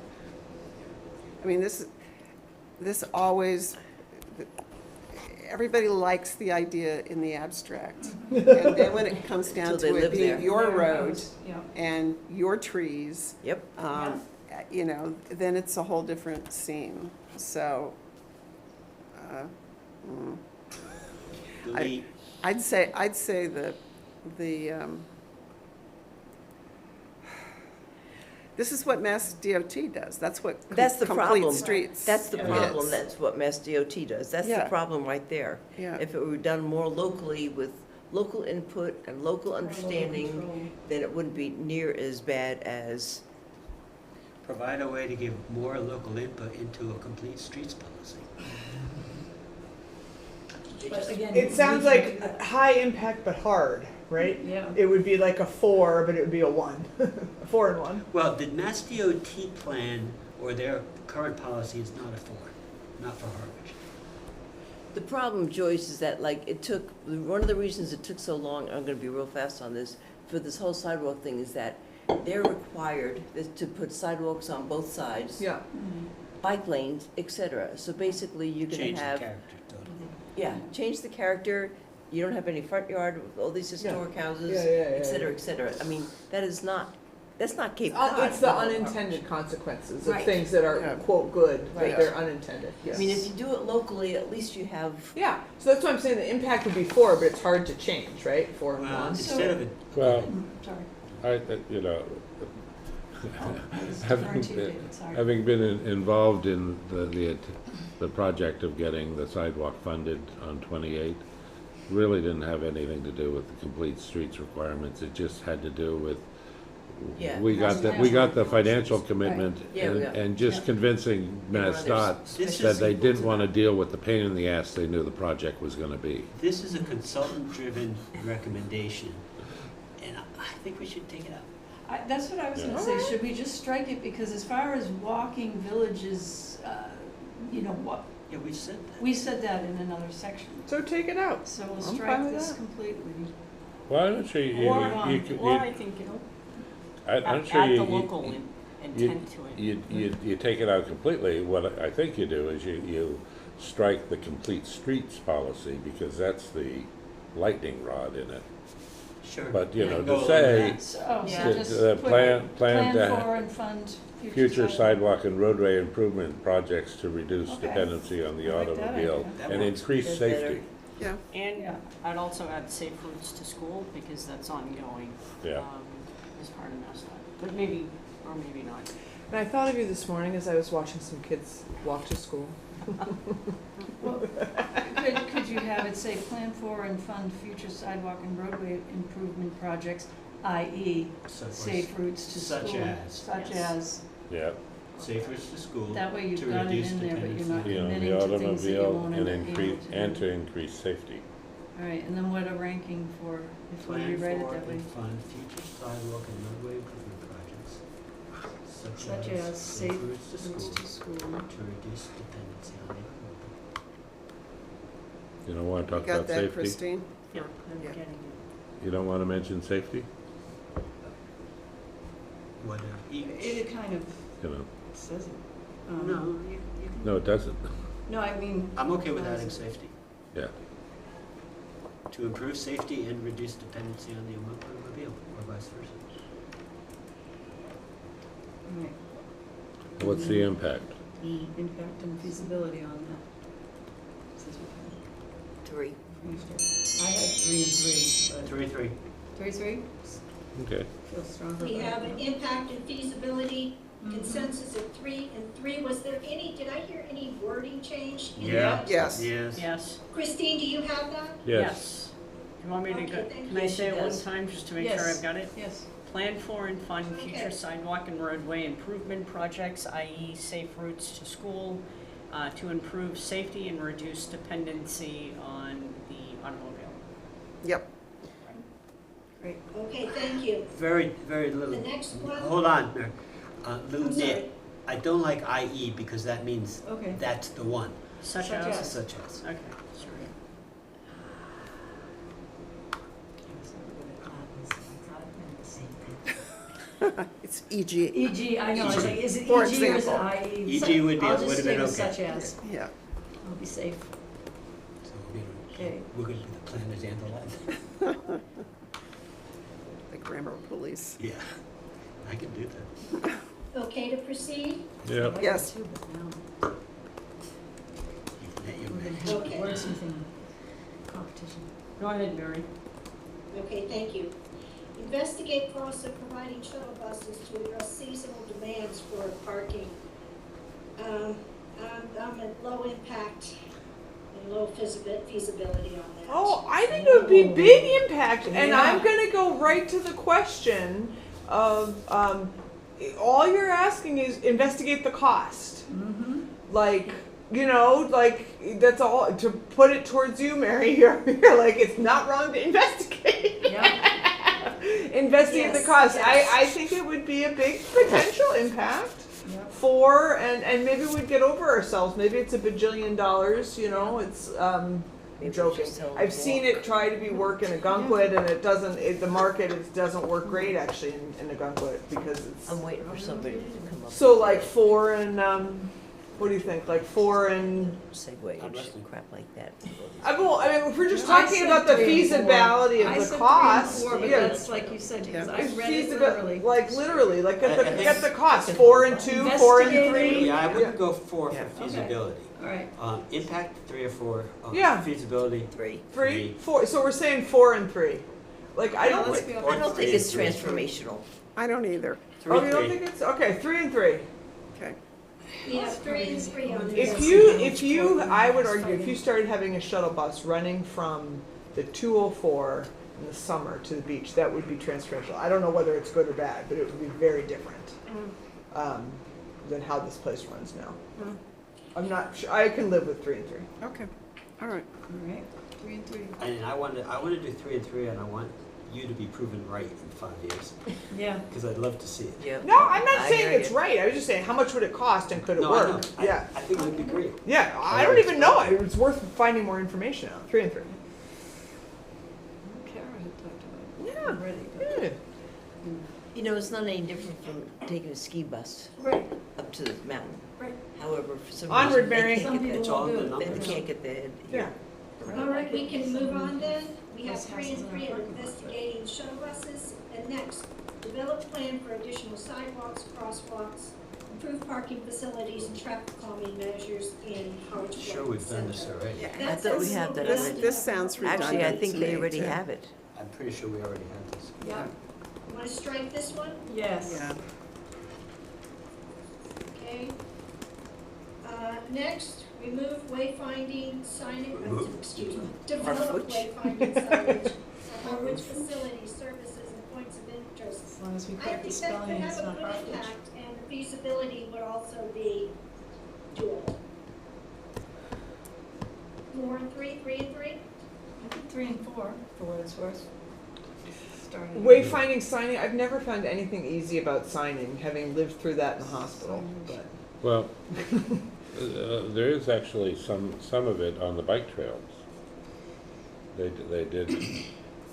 I mean, this always, everybody likes the idea in the abstract. And then when it comes down Till they to it live being there. your Their road house, yeah. and your trees, Yep. then it's a whole different scene. So, Delete. I'd say this is what Mass DOT does. That's what That's the complete problem. streets. That's the Yeah. problem. is. That's what Mass DOT does. That's the Yeah. problem right there. Yeah. If it were done more locally with local input and local understanding, Control. then it wouldn't be near as bad as, Provide a way to give more local input into a complete streets policy. But again. It sounds we can do like that. high impact but hard, right? Yeah. It would be like a 4, but it would be a 1. A 4 and 1. Well, the Mass DOT plan or their current policy is not a 4, not for Harwich. the problem, Joyce, is that like it took, one of the reasons it took so long, I'm gonna be real fast on this, for this whole sidewalk thing is that they're required to put sidewalks on both sides. Yeah. Bike lanes, et cetera. So basically, you're gonna Change the have, character totally. yeah, change the character. You don't have any front yard with all these historic houses, Yeah, yeah, yeah, et cetera, yeah. et cetera. I mean, that is not That's not Cape Cod. It's the unintended consequences of Right. things that are Yeah. quote good, but Right. they're unintended. I mean, if you do it locally, at least you have, Yeah, so that's why I'm saying the impact would be 4, but it's hard to change, right? 4 and Well, 1. instead of it. Well, Sorry. you know, I was having deferring to you, been, David, sorry. having been involved in the project of getting the sidewalk funded on 28, really didn't have anything to do with the complete streets requirements. It just had to do with, Yeah. we got the financial commitment Yeah, and, yeah. and just Yeah. convincing MassDOT This that is, they didn't want to deal with the pain in the ass they knew the project was going to be. this is a consultant-driven recommendation, and I think we should take it out. That's what I was gonna say, should we just strike it, because as far as walking villages, you know, Yeah, we said that. we said that in another section, So take it out. so we'll I'm fine strike with this that. completely. Well, I'm not sure you could, Or I think, you know, I'm add sure the you, local intent to it. you take it out completely. What I think you do is you strike the complete streets policy, because that's the lightning rod in it. Sure. But, you know, Go to along say, with So, oh, Yeah. so the just put plan to for and fund future sidewalk and roadway improvement projects to reduce Okay. dependency on the I like that automobile idea. That and works. increase That's safety. Yeah, And Yeah. I'd also add safe routes to school, because that's ongoing, Yeah. as part of MassDOT. But maybe, or maybe not. And I thought of you this morning as I was watching some kids walk to school. Well, could you have it say, plan for and fund future sidewalk and roadway improvement projects, i.e. So, safe routes to Such school? as. Such Yes. as, Yeah, Safe routes to school. that way you've to got it reduce in there, but you're dependency not on- you know, committing the to things that you automobile won't and end up increase, able to and do. to increase safety. All right, and then what a ranking for, if we Plan rewrite it for that way, and fund future sidewalk and roadway improvement projects, such as safe routes to routes school to school. to reduce dependency on the automobile. You don't want to you talk got about that, safety? Christine? Yeah, I'm Yeah. getting it. You don't want to mention safety? Whatever. It kind of You know, says it. No, you can. no, it doesn't. No, I mean. I'm okay with adding safety. Yeah. To improve safety and reduce dependency on the automobile, or vice versa. All right, What's the impact? impact and feasibility on that. Says we 3. can- I had 3 and 3, but 3-3. 3, Okay. feel stronger We about have an that. impact and feasibility Mhm. consensus of 3 and 3. Was there any, did I hear any wording change? in Yeah. that? Yes. Yes. Yes. Christine, do you have that? Yes. Do you want me to Okay, go, thank can I you. say it one Yes. time, just to make sure Yes. I've got it? Yes, Plan for and fund Okay. future sidewalk and roadway improvement projects, i.e. safe routes to school, to improve safety and reduce dependency on the automobile. Yep. great. Okay, thank you. Very, very little. The next one? Hold on, Mary. Little I'm sorry. nit. I don't like IE because that means Okay. that's the one. Such Such as? as. Such as. Okay, sorry. It's EG. EG, I know, I say, is it EG For or is it example. IE? EG would be- I'll would just have stay been with okay. such as, Yeah. I'll be safe. So, Okay. we're going to be the planners and the land. The grammar police. Yeah, I can do that. Okay to proceed? Yeah. I like Yes. that too, but now You we're may. gonna have Okay. to learn something, competition. Go ahead, Mary. Okay, thank you. Investigate costs of providing shuttle buses to address seasonal demands for parking. I'm at low impact and low feasibility on that. Oh, I think it would be big impact, and Yeah. I'm gonna go right to the question of, all you're asking is investigate the cost. Mm-hmm. Like, you know, like, that's all, to put it towards you, Mary, you're like, it's not wrong to investigate. Yeah, Investigate the Yes, cost. yes. I think it would be a big potential impact yep. for, and maybe we'd get over ourselves. Maybe it's $1 bajillion, you know, it's, Maybe joking. just tell I've them seen walk. it try to be work in Agunquit, and it doesn't, the market doesn't work great actually in Agunquit because it's, I'm waiting for somebody to come up. so like 4 and, What do you think, like 4 and, Segue I'm and listening. crap like that. I mean, if we're just I talking said about the 3 and 4. feasibility of I the said cost. 3 and 4, but yeah. that's like you said, because I It's read it feasibi- thoroughly. Like literally, like get the, I think- get the cost, 4 and 2, 4 and 3. Investigating. Yeah, I wouldn't go 4 Yeah. for feasibility. All right, Impact, 3 or 4. Yeah. Feasibility, 3. 3, 4, so we're saying 4 and 3. Like, I Yeah, don't, let's like- go. I don't think it's transformational. I don't either. three, oh, you don't think it's, okay, 3 and 3. Okay. Yeah, 3 and 3 on If this. you, I would argue, if you started having a shuttle bus running from the 204 in the summer to the beach, that would be transformational. I don't know whether it's good or bad, but it would be very different than how this place runs now. I'm not sure, I can live with 3 and 3. Okay. All right. all right, 3 and 3. and I want to do 3 and 3, and I want you to be proven right in 5 years, Yeah, because I'd love to see it. Yeah. No, I'm not I saying hear it's you. right. I was just saying, how much would it cost and could it No, I know. work? I Yeah. think it would be great. Yeah, I don't even know. It's worth finding more information out. 3 and 3. Kara had talked about it Yeah. already. but- Yeah. You know, it's not any different from taking a ski bus Right, up to the mountain. right. However, for some Onward, reason, Mary. they Some can't get people It's all will in do the it. that, numbers. they can't get the head Yeah. here. All right, we can move on then. We have Less 3 houses and in 3 our on parking lot, but- investigating shuttle buses. And next, develop plan for additional sidewalks, crosswalks, improve parking facilities and traffic calming measures in Harwich. Sure, we've done this already. I thought we have that already. This sounds redundant Actually, I think to they me, already too. have it. I'm pretty sure we already had this. Yeah, You wanna strike this one? yes. Yeah. Okay. Next, remove wayfinding signage, excuse me, develop Harwich. wayfinding signage for Harwich facilities, services, and points of interest. As long as we I correct the think that spelling, could it's have a not good Harwich. impact, and the feasibility would also be doable. 4 and 3, 3 and 3? I think 3 and 4, for what it's worth. Starting. Wayfinding signing, I've never found anything easy about signing, having lived through that in the hospital. But Well, there is actually some of it on the bike trails. They did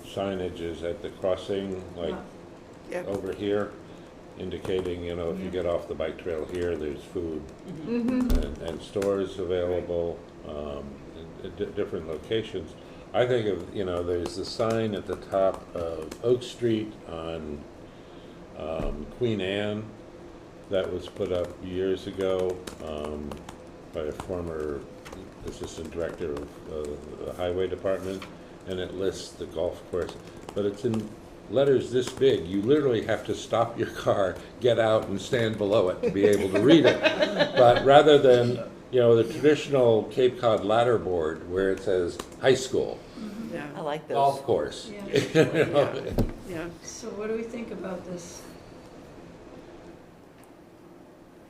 signages at the crossing, like Yeah. over here, indicating, you know, if you get off the bike trail here, there's food and stores available at different locations. I think of, you know, there's the sign at the top of Oak Street on Queen Anne that was put up years ago by a former assistant director of the highway department, and it lists the golf course, but it's in letters this big. You literally have to stop your car, get out, and stand below it to be able to read it. But rather than, you know, the traditional Cape Cod ladder board where it says high school, Yeah. I like those. golf course. Yeah. You know? Yeah. So what do we think about this?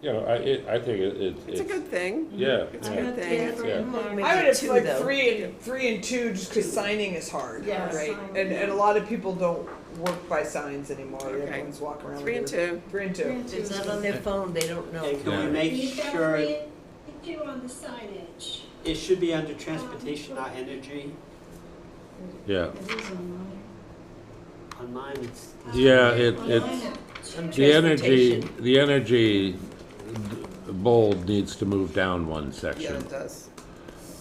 You know, I think It's a good thing. Yeah. It's a yeah. good thing. Yeah, for Yeah. impact. Make I would it have 2, like though. 3 and 2 just because signing is hard, Yeah, right? signing. And a lot of people don't work by signs anymore. Okay. Everyone's walking around. 3 and with their- 2. 3 and 2. 3 and 2 If it's is not good. on their phone, they don't know. And can we Yeah. make You've got sure 3 and 2 on the signage. it should be under transportation, not energy? Yeah. It is on mine. On mine, it's. Yeah, On it's, mine, Some the energy, transportation. bold needs to move down one Yeah, section. it does.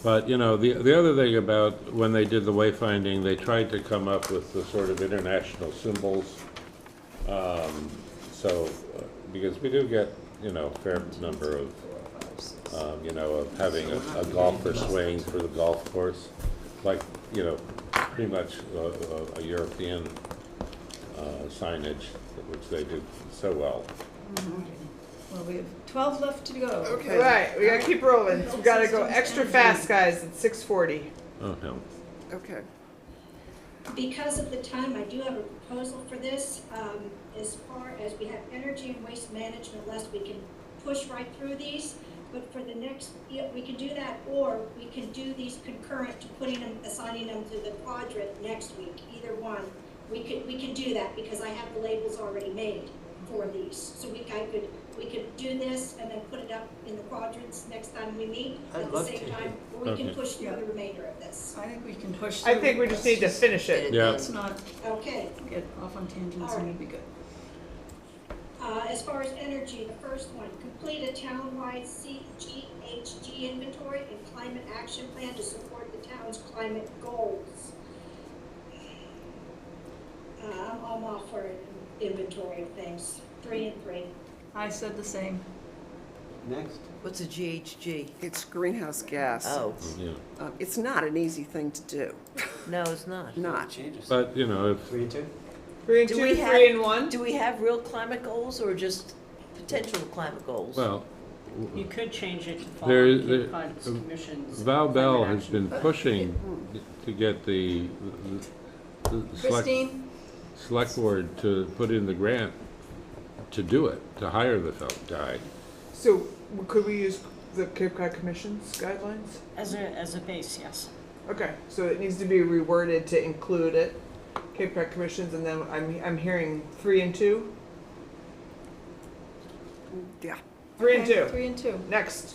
But, you know, the other thing about when they did the wayfinding, they tried to come up with the sort of international symbols. Because we do get, you know, a fair number of, you know, of having a golfer swaying through the golf course, like, you know, pretty much a European signage, which they do so well. Well, we have 12 left to go. Okay. All right, we gotta keep rolling. We gotta go extra fast, guys. It's 6:40. Oh, no. Okay. Because of the time, I do have a proposal for this. As far as we have energy and waste management list, we can push right through these. But for the next, yeah, we can do that, or we can do these concurrent to putting them, assigning them to the quadrant next week, either one. We can do that because I have the labels already made for these. So we could do this and then put it up in the quadrants next time we meet I'd at the love same to. time. Or we can Okay. push through Yeah. the remainder of this. I think we can push I through. think we just need to finish it. Yeah. Let's not Okay. get off on tangents and we'll be good. As far as energy, the first one, complete a townwide CGHG inventory and climate action plan to support the town's climate goals. I'm all for an inventory of things, 3 and 3. I said the same. Next. What's a GHG? It's greenhouse gas. Oh, Yeah. It's not an easy thing to do, no, it's not. not. Changes. But, you know, if, 3 and 2? 3 and Do 2, we have- 3 and 1? Do we have real climate goals or just potential climate goals? well, You could change it to There follow is- Cape there- Cod's Commission's. Val Bell climate has action been pushing to get the Christine? select board to put in the grant to do it, to hire the guy. So could we use the Cape Cod Commission's guidelines? As a base, yes. Okay, so it needs to be reworded to include it, Cape Cod Commission's, and then I'm hearing 3 and 2? Yeah. 3 and Okay, 2. 3 and 2. Next.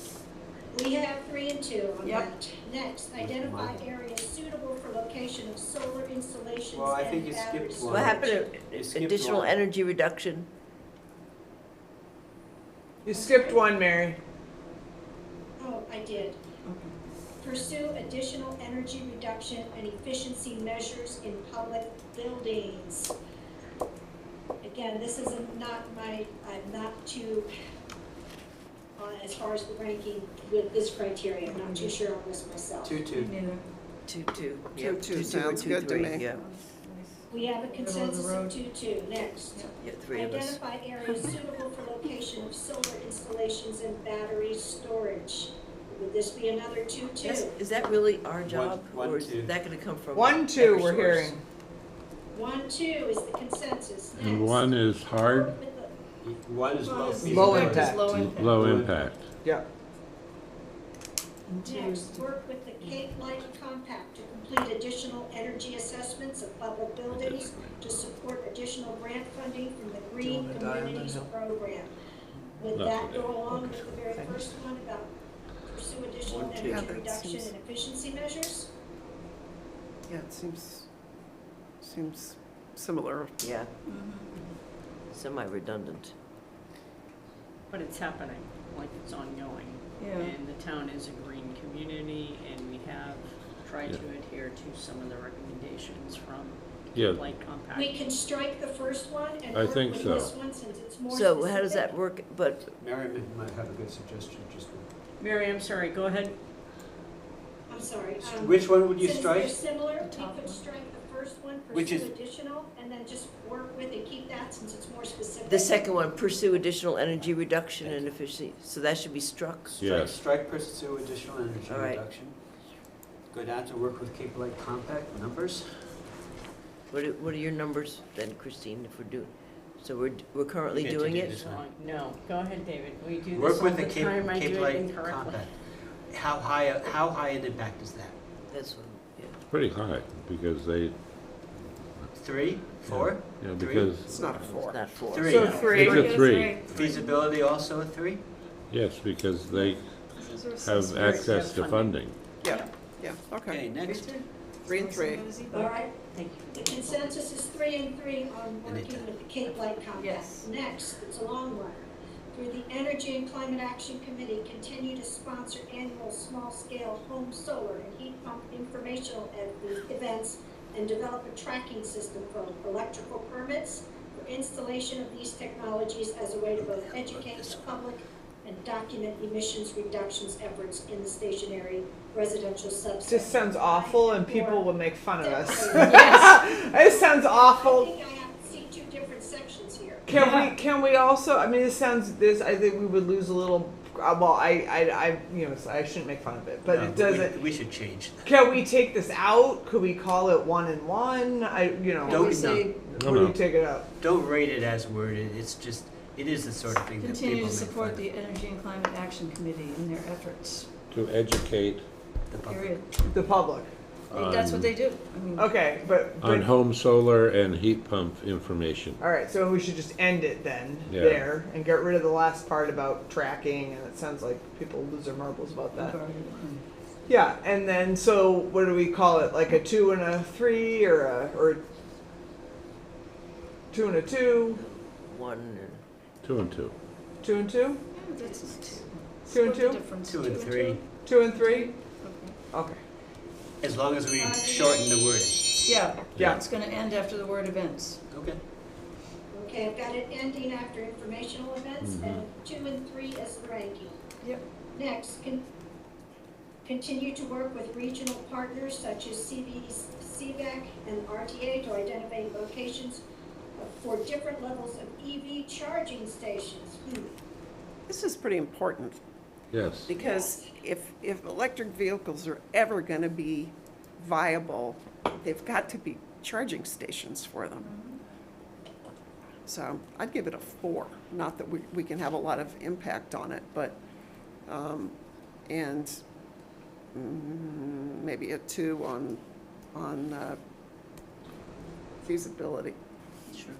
We have 3 and 2 on Yep. that. Next, identify areas suitable for location of solar installations Well, I think and you battery skipped one. What happened You to skipped additional one. energy reduction? You skipped one, Mary. Oh, I did. Pursue additional energy reduction and efficiency measures in public buildings. Again, this is I'm not too, as far as the ranking with this criteria, I'm not too sure on this myself. 2-2. Neither. 2-2. 2-2 sounds good to me. Yeah, We have a Middle of the consensus of road. 2-2. Next. yeah, 3 of us. Identify areas suitable for location of solar installations and battery storage. Would this be another 2-2? Is that really our job? one, Or is two. that gonna come from? 1, 2, we're Eversource? hearing. 1-2 is the consensus. Next. And one is hard, Work with the- 1 is Well, low. it's- Low feasibility. impact. Low impact. low impact. Yeah. And 2 Next, work with the Cape Light Compact to complete additional energy assessments of public buildings to support additional grant funding from the Green Doing a Diamond Communities Hill. Program. Would Not that today. go along with the very first one about pursue additional 1, 2. energy Yeah, that reduction seems- and efficiency measures? Yeah, it seems similar. Yeah, Mhm. semi-redundant. But it's happening, like it's ongoing. Yeah. And the town is a green community, and we have tried to Yeah. adhere to some of the recommendations from Yeah. Cape Light Compact. We can strike the first one and I work think with so. this one since it's more So how does specific. that work? But, Mary might have a good suggestion, just. Mary, I'm sorry, go ahead. I'm sorry. Which one would you Since strike? they're similar, The we top could one. strike the first one, Which pursue is- additional, and then just work with and keep that since it's more specific. the second one, pursue additional energy reduction and efficiency, so that should be struck? Yes. Strike pursue additional energy All right. reduction. Go down to work with Cape Light Compact numbers. What are your numbers then, Christine, if we're doing, so we're currently You get to doing do it? this one. No, go ahead, David. We do Work this all with the the Cape, time. I Cape do it Light incorrectly. Compact. How high an impact is that? That's what, yeah. Pretty high, because they, 3, 4? yeah, Three? because, It's not a It's 4. not 4. Three. So Yeah. 3. It's a 3. Feasibility also a 3? Yes, because they This is our have assessment. access to funding. Yeah, yeah, okay. Okay, next. 3 and 3. All right, Thank you. the consensus is 3 and 3 on working Anytime. with the Cape Light Compact. Yes. Next, it's a long one. Through the Energy and Climate Action Committee, continue to sponsor annual small-scale home solar and heat pump informational events and develop a tracking system for electrical permits for installation of these technologies as a way to both educate the public and document emissions reductions efforts in the stationary residential subset. This sounds awful and people will make fun of us. Yes. This sounds I awful. think I have to see 2 different sections here. Can we also, I mean, I think we would lose a little, well, I so I shouldn't make fun of it, but No, it doesn't. We should change that. Can we take this out? Could we call it 1 and 1? Don't- We say, No, what do no. you take it out? Don't rate it as worded, it's just, it is the sort of thing that people Continue make to fun support of. the Energy and Climate Action Committee in their efforts, To educate The public. period. The public. That's what they do. I mean, Okay, but on home solar and heat pump information. all right, so we should just end it then Yeah. there and get rid of the last part about tracking, and it sounds like people lose their marbles about that. Yeah, and then so what do we call it? Like a 2 and a 3, or 2 and a 2? 1, 2 and 2. 2 and 2? Yeah, that's Two and split the two? difference. 2 and 3, 2 and 3? Okay. Okay. as long as we shorten the wording. Yeah, Yeah. it's gonna end after the word events. Okay. Okay, I've got it ending after informational events, and 2 and 3 as the ranking. Yep. Next, continue to work with regional partners such as CVAC and RTA to identify locations for different levels of EV charging stations. This is pretty important, Yes. because if electric vehicles are ever gonna be viable, they've got to be charging stations for them. So I'd give it a 4, not that we can have a lot of impact on it, but, and maybe a 2 on feasibility. Sure.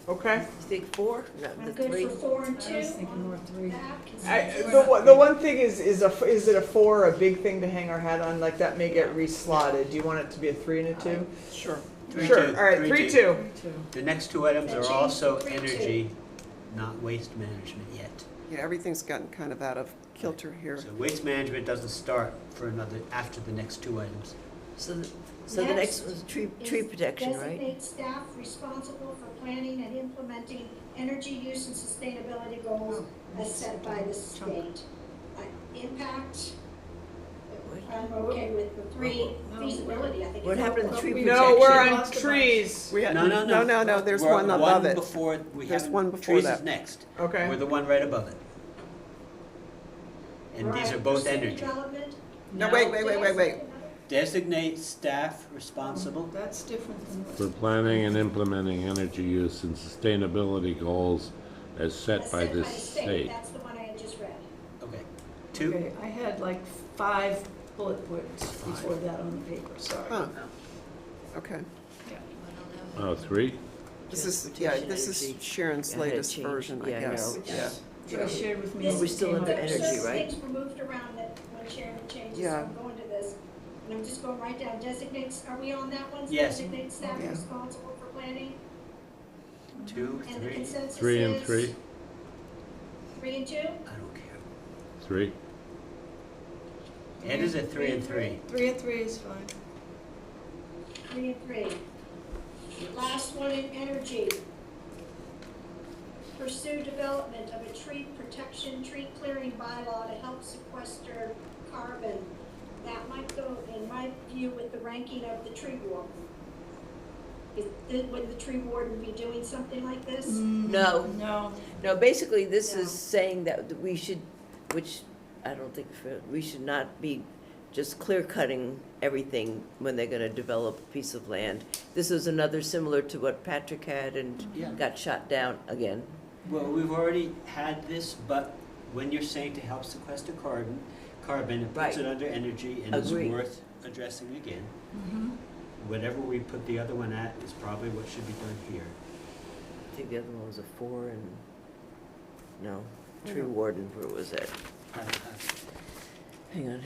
Okay. You think 4? No, I'm the good 3? for 4 and 2. I was thinking more 3. The one thing is it a 4 a big thing to hang our hat on? Like that may get reslotted. Do you want it to be a 3 and a 2? Sure. 3, Sure, 2, all right, 3, 2. The next 2 items That are changed also to 3, 2. energy, not waste management yet. Yeah, everything's gotten kind of out of kilter here. So waste management doesn't start for after the next 2 items. So the next was tree protection, right? Designate staff responsible for planning and implementing energy use and sustainability goals as set by the state. Impact, I'm okay with the 3. Feasibility, I think. What is happened to okay. tree protection? No, we're on Lost a bunch. trees. We had- No, there's We're one above it. before, There's one before trees that. is next. Okay. We're the one right above it. And these Right, are both pursue energy. development. No, wait. Designate staff responsible. That's different than For planning and implementing energy use and sustainability goals as set by the state. That's the one I had just read. Okay. 2, Okay, I had like 5 bullet points before that on the paper, sorry. Huh, okay. Oh, 3? This is, Transportation, this is energy. Sharon's Yeah, it had latest changed. version, I Yeah, I guess. know. Yeah. Joy shared with me. This- We're still under there are energy, certain right? things were moved around that when Sharon changes, so Yeah. I'm going to this. And I'm just going right down, designates, are we on that one? Yes. Designate staff Yeah. responsible for planning, 2, and the 3. consensus 3 and is 3? 3 and 2? I don't care. 3? Ed is at 3 and 3. 3 and 3 is fine. 3 and 3. Last one in energy. Pursue development of a tree protection, tree clearing bylaw to help sequester carbon. That might go, in my view, with the ranking of the tree warden. Would the tree warden be doing something like this? No. No. No, basically, this No. is saying that we should, which I don't think, we should not be just clear cutting everything when they're gonna develop a piece of land. This is another similar to what Patrick had and Yeah. got shot down again. Well, we've already had this, but when you're saying to help sequester carbon, it puts Right. it under energy and Agreed. is worth addressing again. Mm-hmm. Whatever we put the other one at is probably what should be done here. I think the other one was a 4 and, no, tree warden, where was that? Hang on.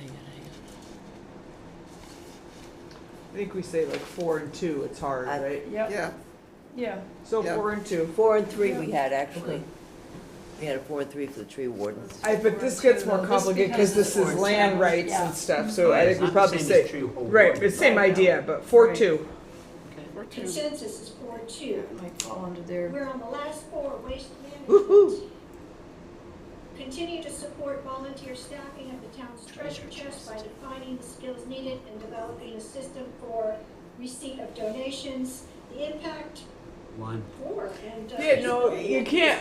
I think we say like 4 and 2, it's hard, I- right? Yep. Yeah, Yeah. So Yeah. 4 and 2. 4 and 3 we had, actually. We had a 4 and 3 for the tree warden. But this gets more complicated because this is land rights and stuff, so I think It's we not the probably same say, as tree warden. right, it's same idea, but 4, 2. Okay. or 2. Consensus is 4-2. It might fall under there. We're on the last 4, waste Woo-hoo. management. Continue to support volunteer staffing of the town's treasure chest by defining the skills needed and developing a system for receipt of donations. The impact, 1. 4, and. Yeah, no, you can't,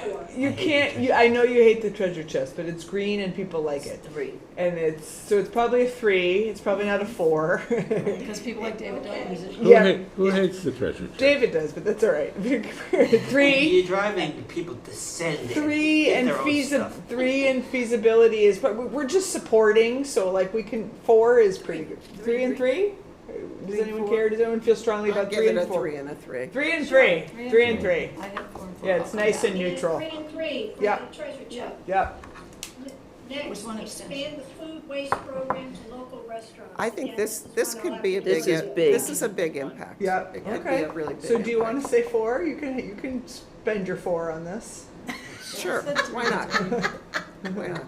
I know you hate the treasure chest, but it's green and people like it. 3. And so it's probably a 3, it's probably not a 4. Because people like David don't use it. Yeah. Who hates the treasure chest? David does, but that's all right. 3, You're driving people descend. 3 get and their own stuff. 3 and feasibility is, we're just supporting, so like we can, 4 is pretty good. 3 and 3? Does 3, anyone 4? care? Does anyone feel strongly I'll about give 3 it and a 4? 3 and a 3. 3 and 3. 3 and 3. I had 4 and 4. Yeah, it's nice and neutral. 3 and 3 for Yeah. the treasure chest. Yep. Next, With one abstention. expand the food waste program to local restaurants. I think Again, this one could I'll be a have to big, This is big. this is a big impact. Yep. It could be Okay. a really big So do you want impact. to say 4? You can spend your 4 on this. Sure, why not? Why not?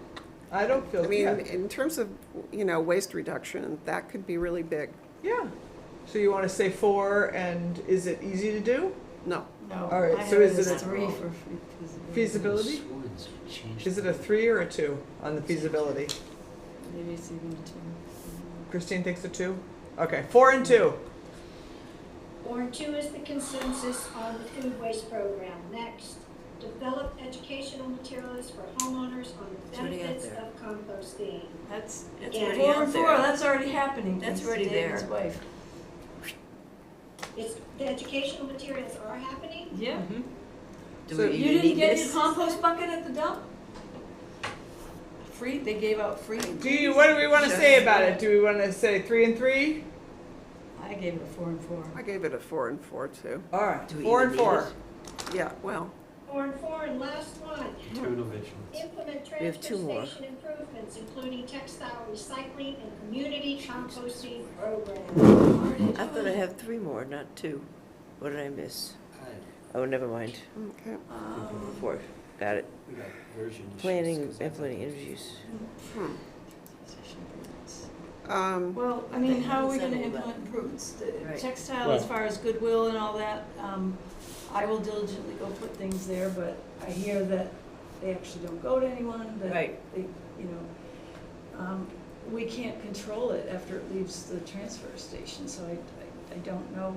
I don't feel, I mean, yeah. in terms of, waste reduction, that could be really big. Yeah. So you want to say 4, and is it easy to do? No, No, All right, I so have is it it as a- 3 for Feasibility? Swans changed Is it a 3 or a 2 on the feasibility? Maybe it's even 2. Christine thinks a 2? Okay, 4 and 2. 4 and 2 is the consensus on the food waste program. Next, develop educational materials for homeowners on the It's already out benefits there. of composting. That's Yeah. already 4 out and 4, there. that's already happening. That's thanks to already David's there. wife. The educational materials are happening? Yeah. Do So we You even didn't need get this? your compost bucket at the dump? Free, they gave out free. What do we want to say about it? Do we want to say 3 and 3? I gave it a 4 and 4. I gave it a 4 and 4 too. All right, Do we 4 even and need 4. it? Yeah, well, 4 and 4, and last one. Internal vigilance. Implement We have 2 transfer more. station improvements, including textile recycling and community composting programs. I thought I have 3 more, not 2. What did I miss? Oh, never mind. okay. 4. Got it. We got version issues, Planning, 'cause I implementing thought- energy use. Well, I mean, how are we How does gonna that all implement improvements? The Right. textile, as Well- far as goodwill and all that, I will diligently go put things there, but I hear that they actually don't go to anyone, that Right. they, we can't control it after it leaves the transfer station, so I don't know.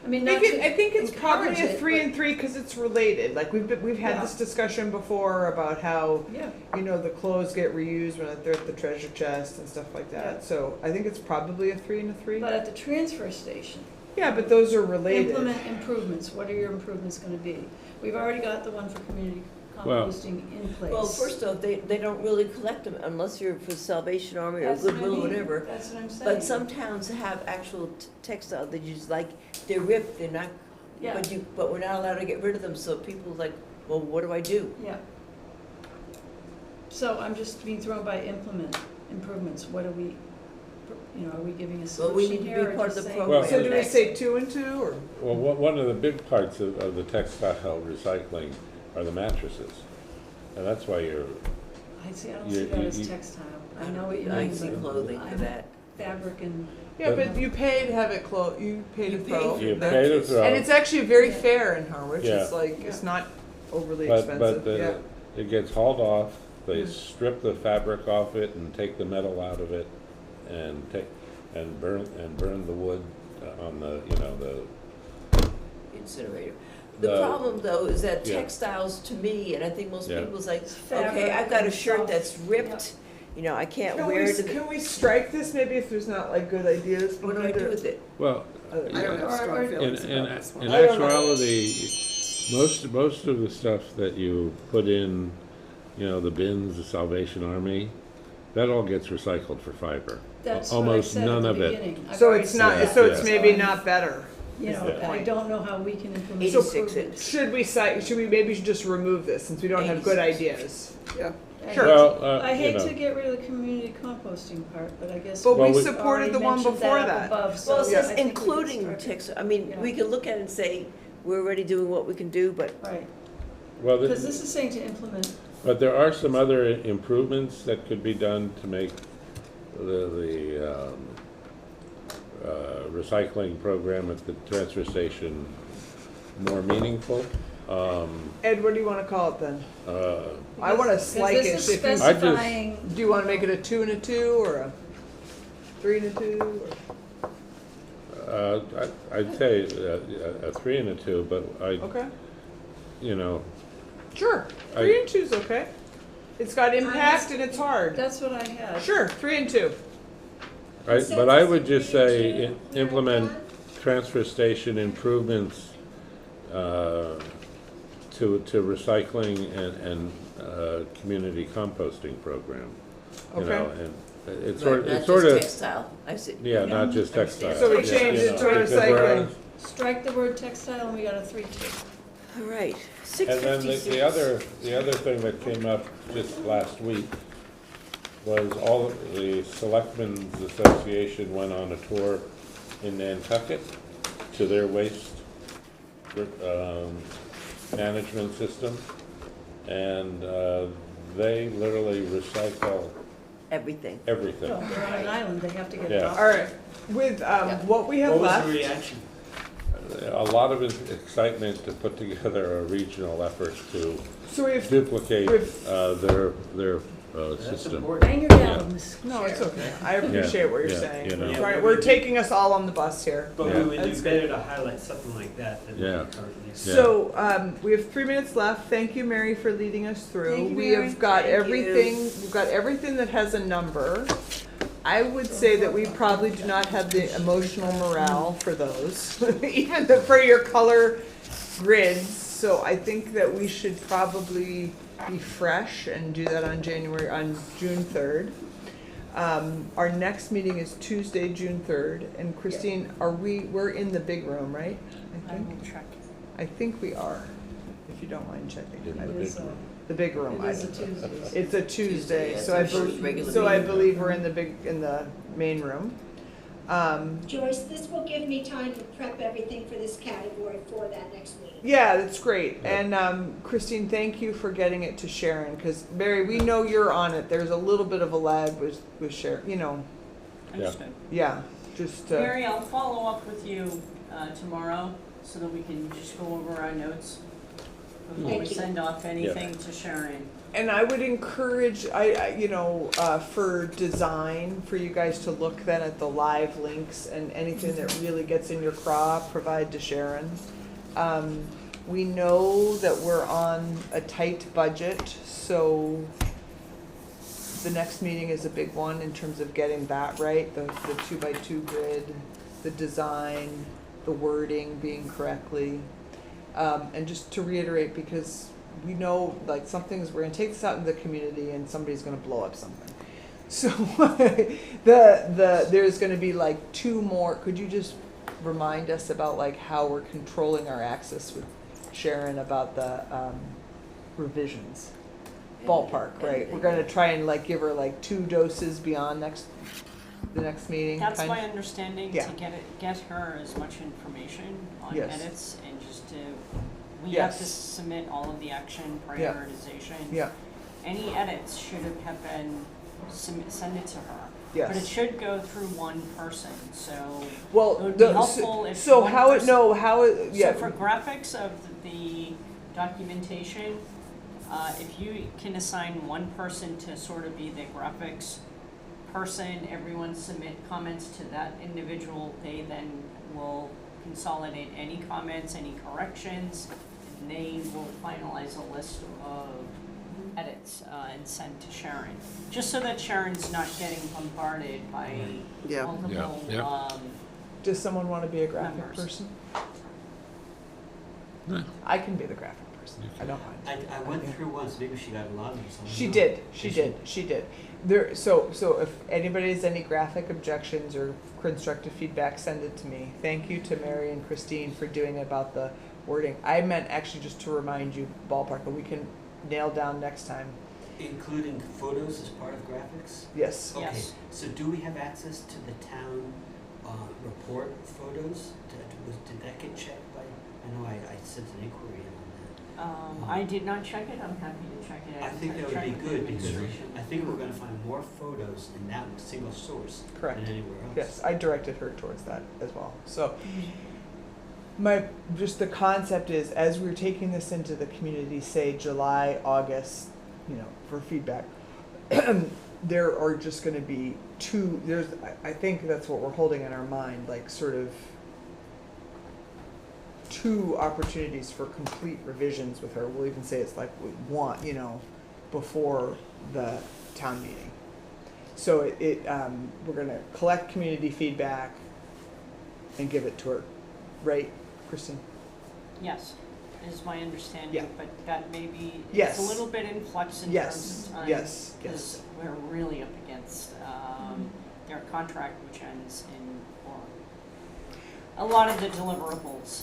I mean, not to I think it's probably encourage a it, 3 but- and 3 because it's related. Like we've had Yeah. this discussion before about how Yeah, the clothes get reused when they're at the treasure chest and stuff like that. Yeah. So I think it's probably a 3 and a 3. but at the transfer station, Yeah, but those are related. implement improvements. What are your improvements gonna be? We've already got the one for community Well- composting in place. Well, first off, they don't really collect them unless you're for Salvation Army or That's what I Goodwill or mean. whatever. That's what I'm saying. But some towns have actual textile that you just like, they're ripped, they're not, Yeah. but we're not allowed to get rid of them, so people like, well, what do I do? Yeah. So I'm just being thrown by improvements. What are we, are we giving a Well, we solution need to be here or part of just the saying? program. So do we say 2 and 2 or? Well, one of the big parts of the textile recycling are the mattresses. And that's why you're, I see, I don't you- see that you- as you- textile. I know what you I mean, see but clothing for I'm that. fabric and, Yeah, But- but you pay to have it you pay to You pay throw. for you that. pay to throw. And it's actually very Yeah. fair in Harwich. Yeah. It's like, it's not overly But expensive. Yeah. it gets hauled off, they Mm. strip the fabric off it and take the metal out of it and burn the wood on the, Incinerator. The The- problem though is that Yeah. textiles to me, and I think most Yeah. people's like, fabric okay, I've got a and shirt soft- that's ripped, I can't wear it. Can we strike this maybe if there's not like good ideas? What do I do with it? well, I don't have Or- strong or- feelings in about this one. in I don't know. actuality, most of the stuff that you put in, the bins, the Salvation Army, that all gets recycled for fiber. that's what I Almost said at none the of it. beginning. I've So already it's said not, that. so it's Yeah. maybe not better. You know, Yeah. I don't know how we can implement 86 it. improvements. Should we maybe just remove this since we don't have good ideas? Yeah, I Sure. hate to- Well, I hate you know. to get rid of the community composting part, but I guess. But Well, we we- supported the already one mentioned before up that. above, so Well, it Yeah. I says think we can including strike it. text, Yeah. we can look at it and say, we're already doing what we can do, but Right, Well, because this is saying to implement, but there are some other improvements that could be done to make the recycling program at the transfer station more meaningful. Ed, what do you want to call it then? I want to because slike this it. is If you, I just- specifying, do you want to make it a 2 and a 2 or a 3 and a 2? I'd say a 3 and a 2, but Okay, you know, sure. I- 3 and 2 is okay. It's got impact and it's hard. that's what I had. Sure, 3 and 2. but I would just say Consensus, implement John? transfer station improvements to recycling and community composting program. You Okay. know, and it's not it's just sort of, textile. I see. yeah, not just Understand. textiles. So we Yeah, changed you it know, to because we're recycling. on- Strike the word textile and we got a 3-2. All right, And then 6:56. the other thing that came up just last week was all of the Selectmen's Association went on a tour in Nantucket to their waste management system. and they literally recycle Everything. everything. Well, they're on an island, they have to get it Yeah. off. All right, with what we have What was left. the reaction? A lot of excitement to put together a regional effort to So we have duplicate With- their That's system. important. Bang your gavel, Miss no, it's Chair. okay. I appreciate what you're Yeah, saying. you know. Yeah, Right, we we're would- taking us all on the bus here. But Yeah. we would That's do better to highlight something like that than we Yeah. currently do. So we have 3 minutes left. Thank you, Mary, for leading us through. Thank you, We Mary. have got Thank you. everything. We've got everything that has a number. I would say that we probably do not have the emotional morale for those, even for your color grids. So I think that we should probably be fresh and do that on June 3rd. Our next meeting is Tuesday, June 3rd. And Christine, we're in the big room, right? I will check. I think we are, if you don't mind checking. In I the It is big a- room. The big room. It is a Tuesday. It's a Tuesday, yeah, so it's our first regular so I meeting. believe we're in the main room. Joyce, this will give me time to prep everything for this category for that next meeting. Yeah, that's great. Yeah. And Christine, thank you for getting it to Sharon, because Mary, we know you're on it. There's a little bit of a lag with Sharon, Understood. yeah, just, Mary, I'll follow up with you tomorrow so that we can just go over our notes before we Thank you. send off anything to Sharon. and I would encourage, for design, for you guys to look then at the live links and anything that really gets in your craw, provide to Sharon. We know that we're on a tight budget, so the next meeting is a big one in terms of getting that right, the 2x2 grid, the design, the wording being correctly. And just to reiterate, because we know like we're gonna take this out in the community and somebody's gonna blow up something. So there's gonna be like 2 more, could you just remind us about like how we're controlling our access with Sharon about the revisions? Ballpark, right? We're gonna try and like give her like 2 doses beyond the next meeting. That's kind my of? understanding, Yeah. to get her as much information on Yes. edits and just we have to Yes. submit all of the action Yeah. prioritization. Yeah, Any edits should have been send it to her. yes. But it should go through one person, so Well, it would be helpful if so one how it, person- no, how it, yeah. So for graphics of the documentation, if you can assign one person to sort of be the graphics person, everyone submit comments to that individual, they then will consolidate any comments, any corrections, and they will finalize a list of edits and send to Sharon. Just so that Sharon's not getting bombarded by Yeah. multiple, Yeah, Does someone want to be a graphic Members. person? No. I can be the graphic person. I don't mind. I went through once, maybe she got logged or something. She did. She did. There. So if anybody has any graphic objections or constructive feedback, send it to me. Thank you to Mary and Christine for doing it about the wording. I meant actually just to remind you, ballpark, but we can nail down next time. Including photos as part of graphics? Yes. Okay, Yes. so do we have access to the town report photos? Did that get checked by, I know I sent an inquiry in on I did not check it, I'm happy to check it. that. I think that would be good because I think we're gonna find more photos in that single source Correct. than anywhere else. Yes, I directed her towards that as well. So the concept is, as we're taking this into the community, say July, August, for feedback, there are just gonna be 2, I think that's what we're holding in our mind, like sort of 2 opportunities for complete revisions with her. We'll even say it's like one, before the town meeting. So we're gonna collect community feedback and give it to her, right, Kristen? Yes, is my understanding, Yeah. but that may be, Yes. it's a little bit in flux in Yes. terms of time. Yes. Because we're really up against, their contract, which ends in, or a lot of the deliverables,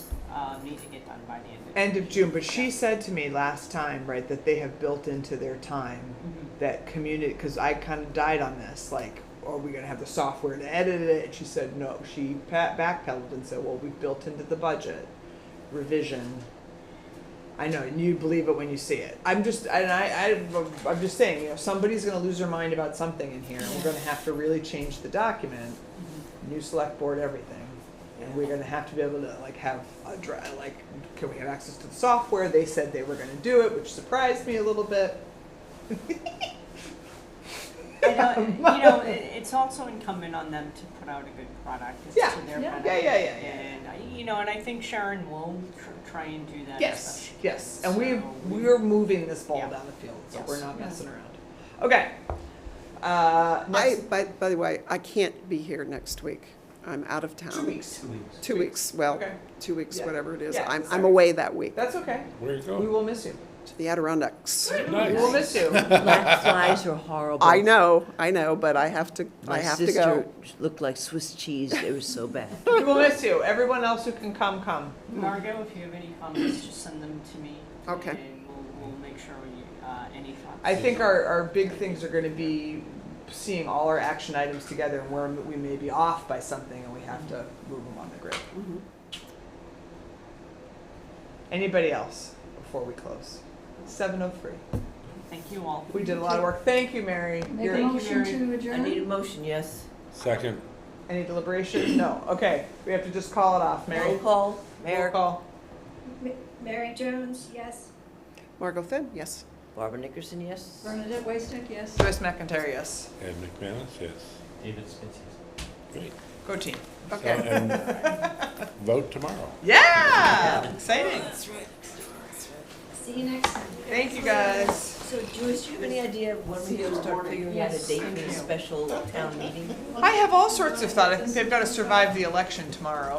need to get done by the End of June, but she said to me last time, right, that they have built into their time Mhm. that community, because I kind of died on this, like, are we gonna have the software to edit it? And she said no. She backpedaled and said, well, we've built into the budget revision I know, and you believe it when you see it. I'm just saying, you know, somebody's gonna lose their mind about something in here, and we're gonna have to really change the document, new select board, everything. And we're gonna have to be able to like have a can we have access to the software? They said they were gonna do it, which surprised me a little bit. It's also incumbent on them to put out a good product. It's Yeah. to their Yeah. benefit. Yeah. And I think Sharon will try and do that. Yes, especially. yes, and So we're moving this ball Yeah. down the field, so Yes. we're not Yeah. messing around. Okay. Next, By the way, I can't be here next week. I'm out of town. 2 weeks. 2 weeks. 2 weeks, well, Okay. 2 weeks, Yeah. whatever it is. Yeah, I'm sorry. away that week That's okay. Where you We going? will miss you. to the Adirondacks. We will Nice. miss you. Black flies are horrible. I know, but I have to, My I have to sister go. looked like Swiss cheese. They were so bad. We will miss you. Everyone else who can come. Margot, if you have any comments, just send them to me. Okay. And we'll make sure any thoughts. I think our big things are gonna be seeing all our action items together and where we may be off by something and we have to move them on the grid. Mhm. Anybody else before we close? 7:03. Thank you all. We did a lot of work. Thank you, Mary. Make a You're- motion to I need a adjourn? motion, yes. Second. Any deliberation? No. Okay, we have to just call it off. Mary? Roll call, Roll Mayor. call. Mary Jones, yes? Margot Finn, yes. Barbara Nickerson, yes. Bernadette Waystick, yes. Joyce McIntyre, yes. And McManus, yes. David Spitz, yes. Great. Go team. So, Okay. and vote tomorrow. Yeah! Exciting. See you next time. Thank you, guys. So Joyce, do you have any idea of when we can start figuring out a Yes, date for thank the you. special town meeting? I have all sorts of thought. I think they've got to survive the election tomorrow.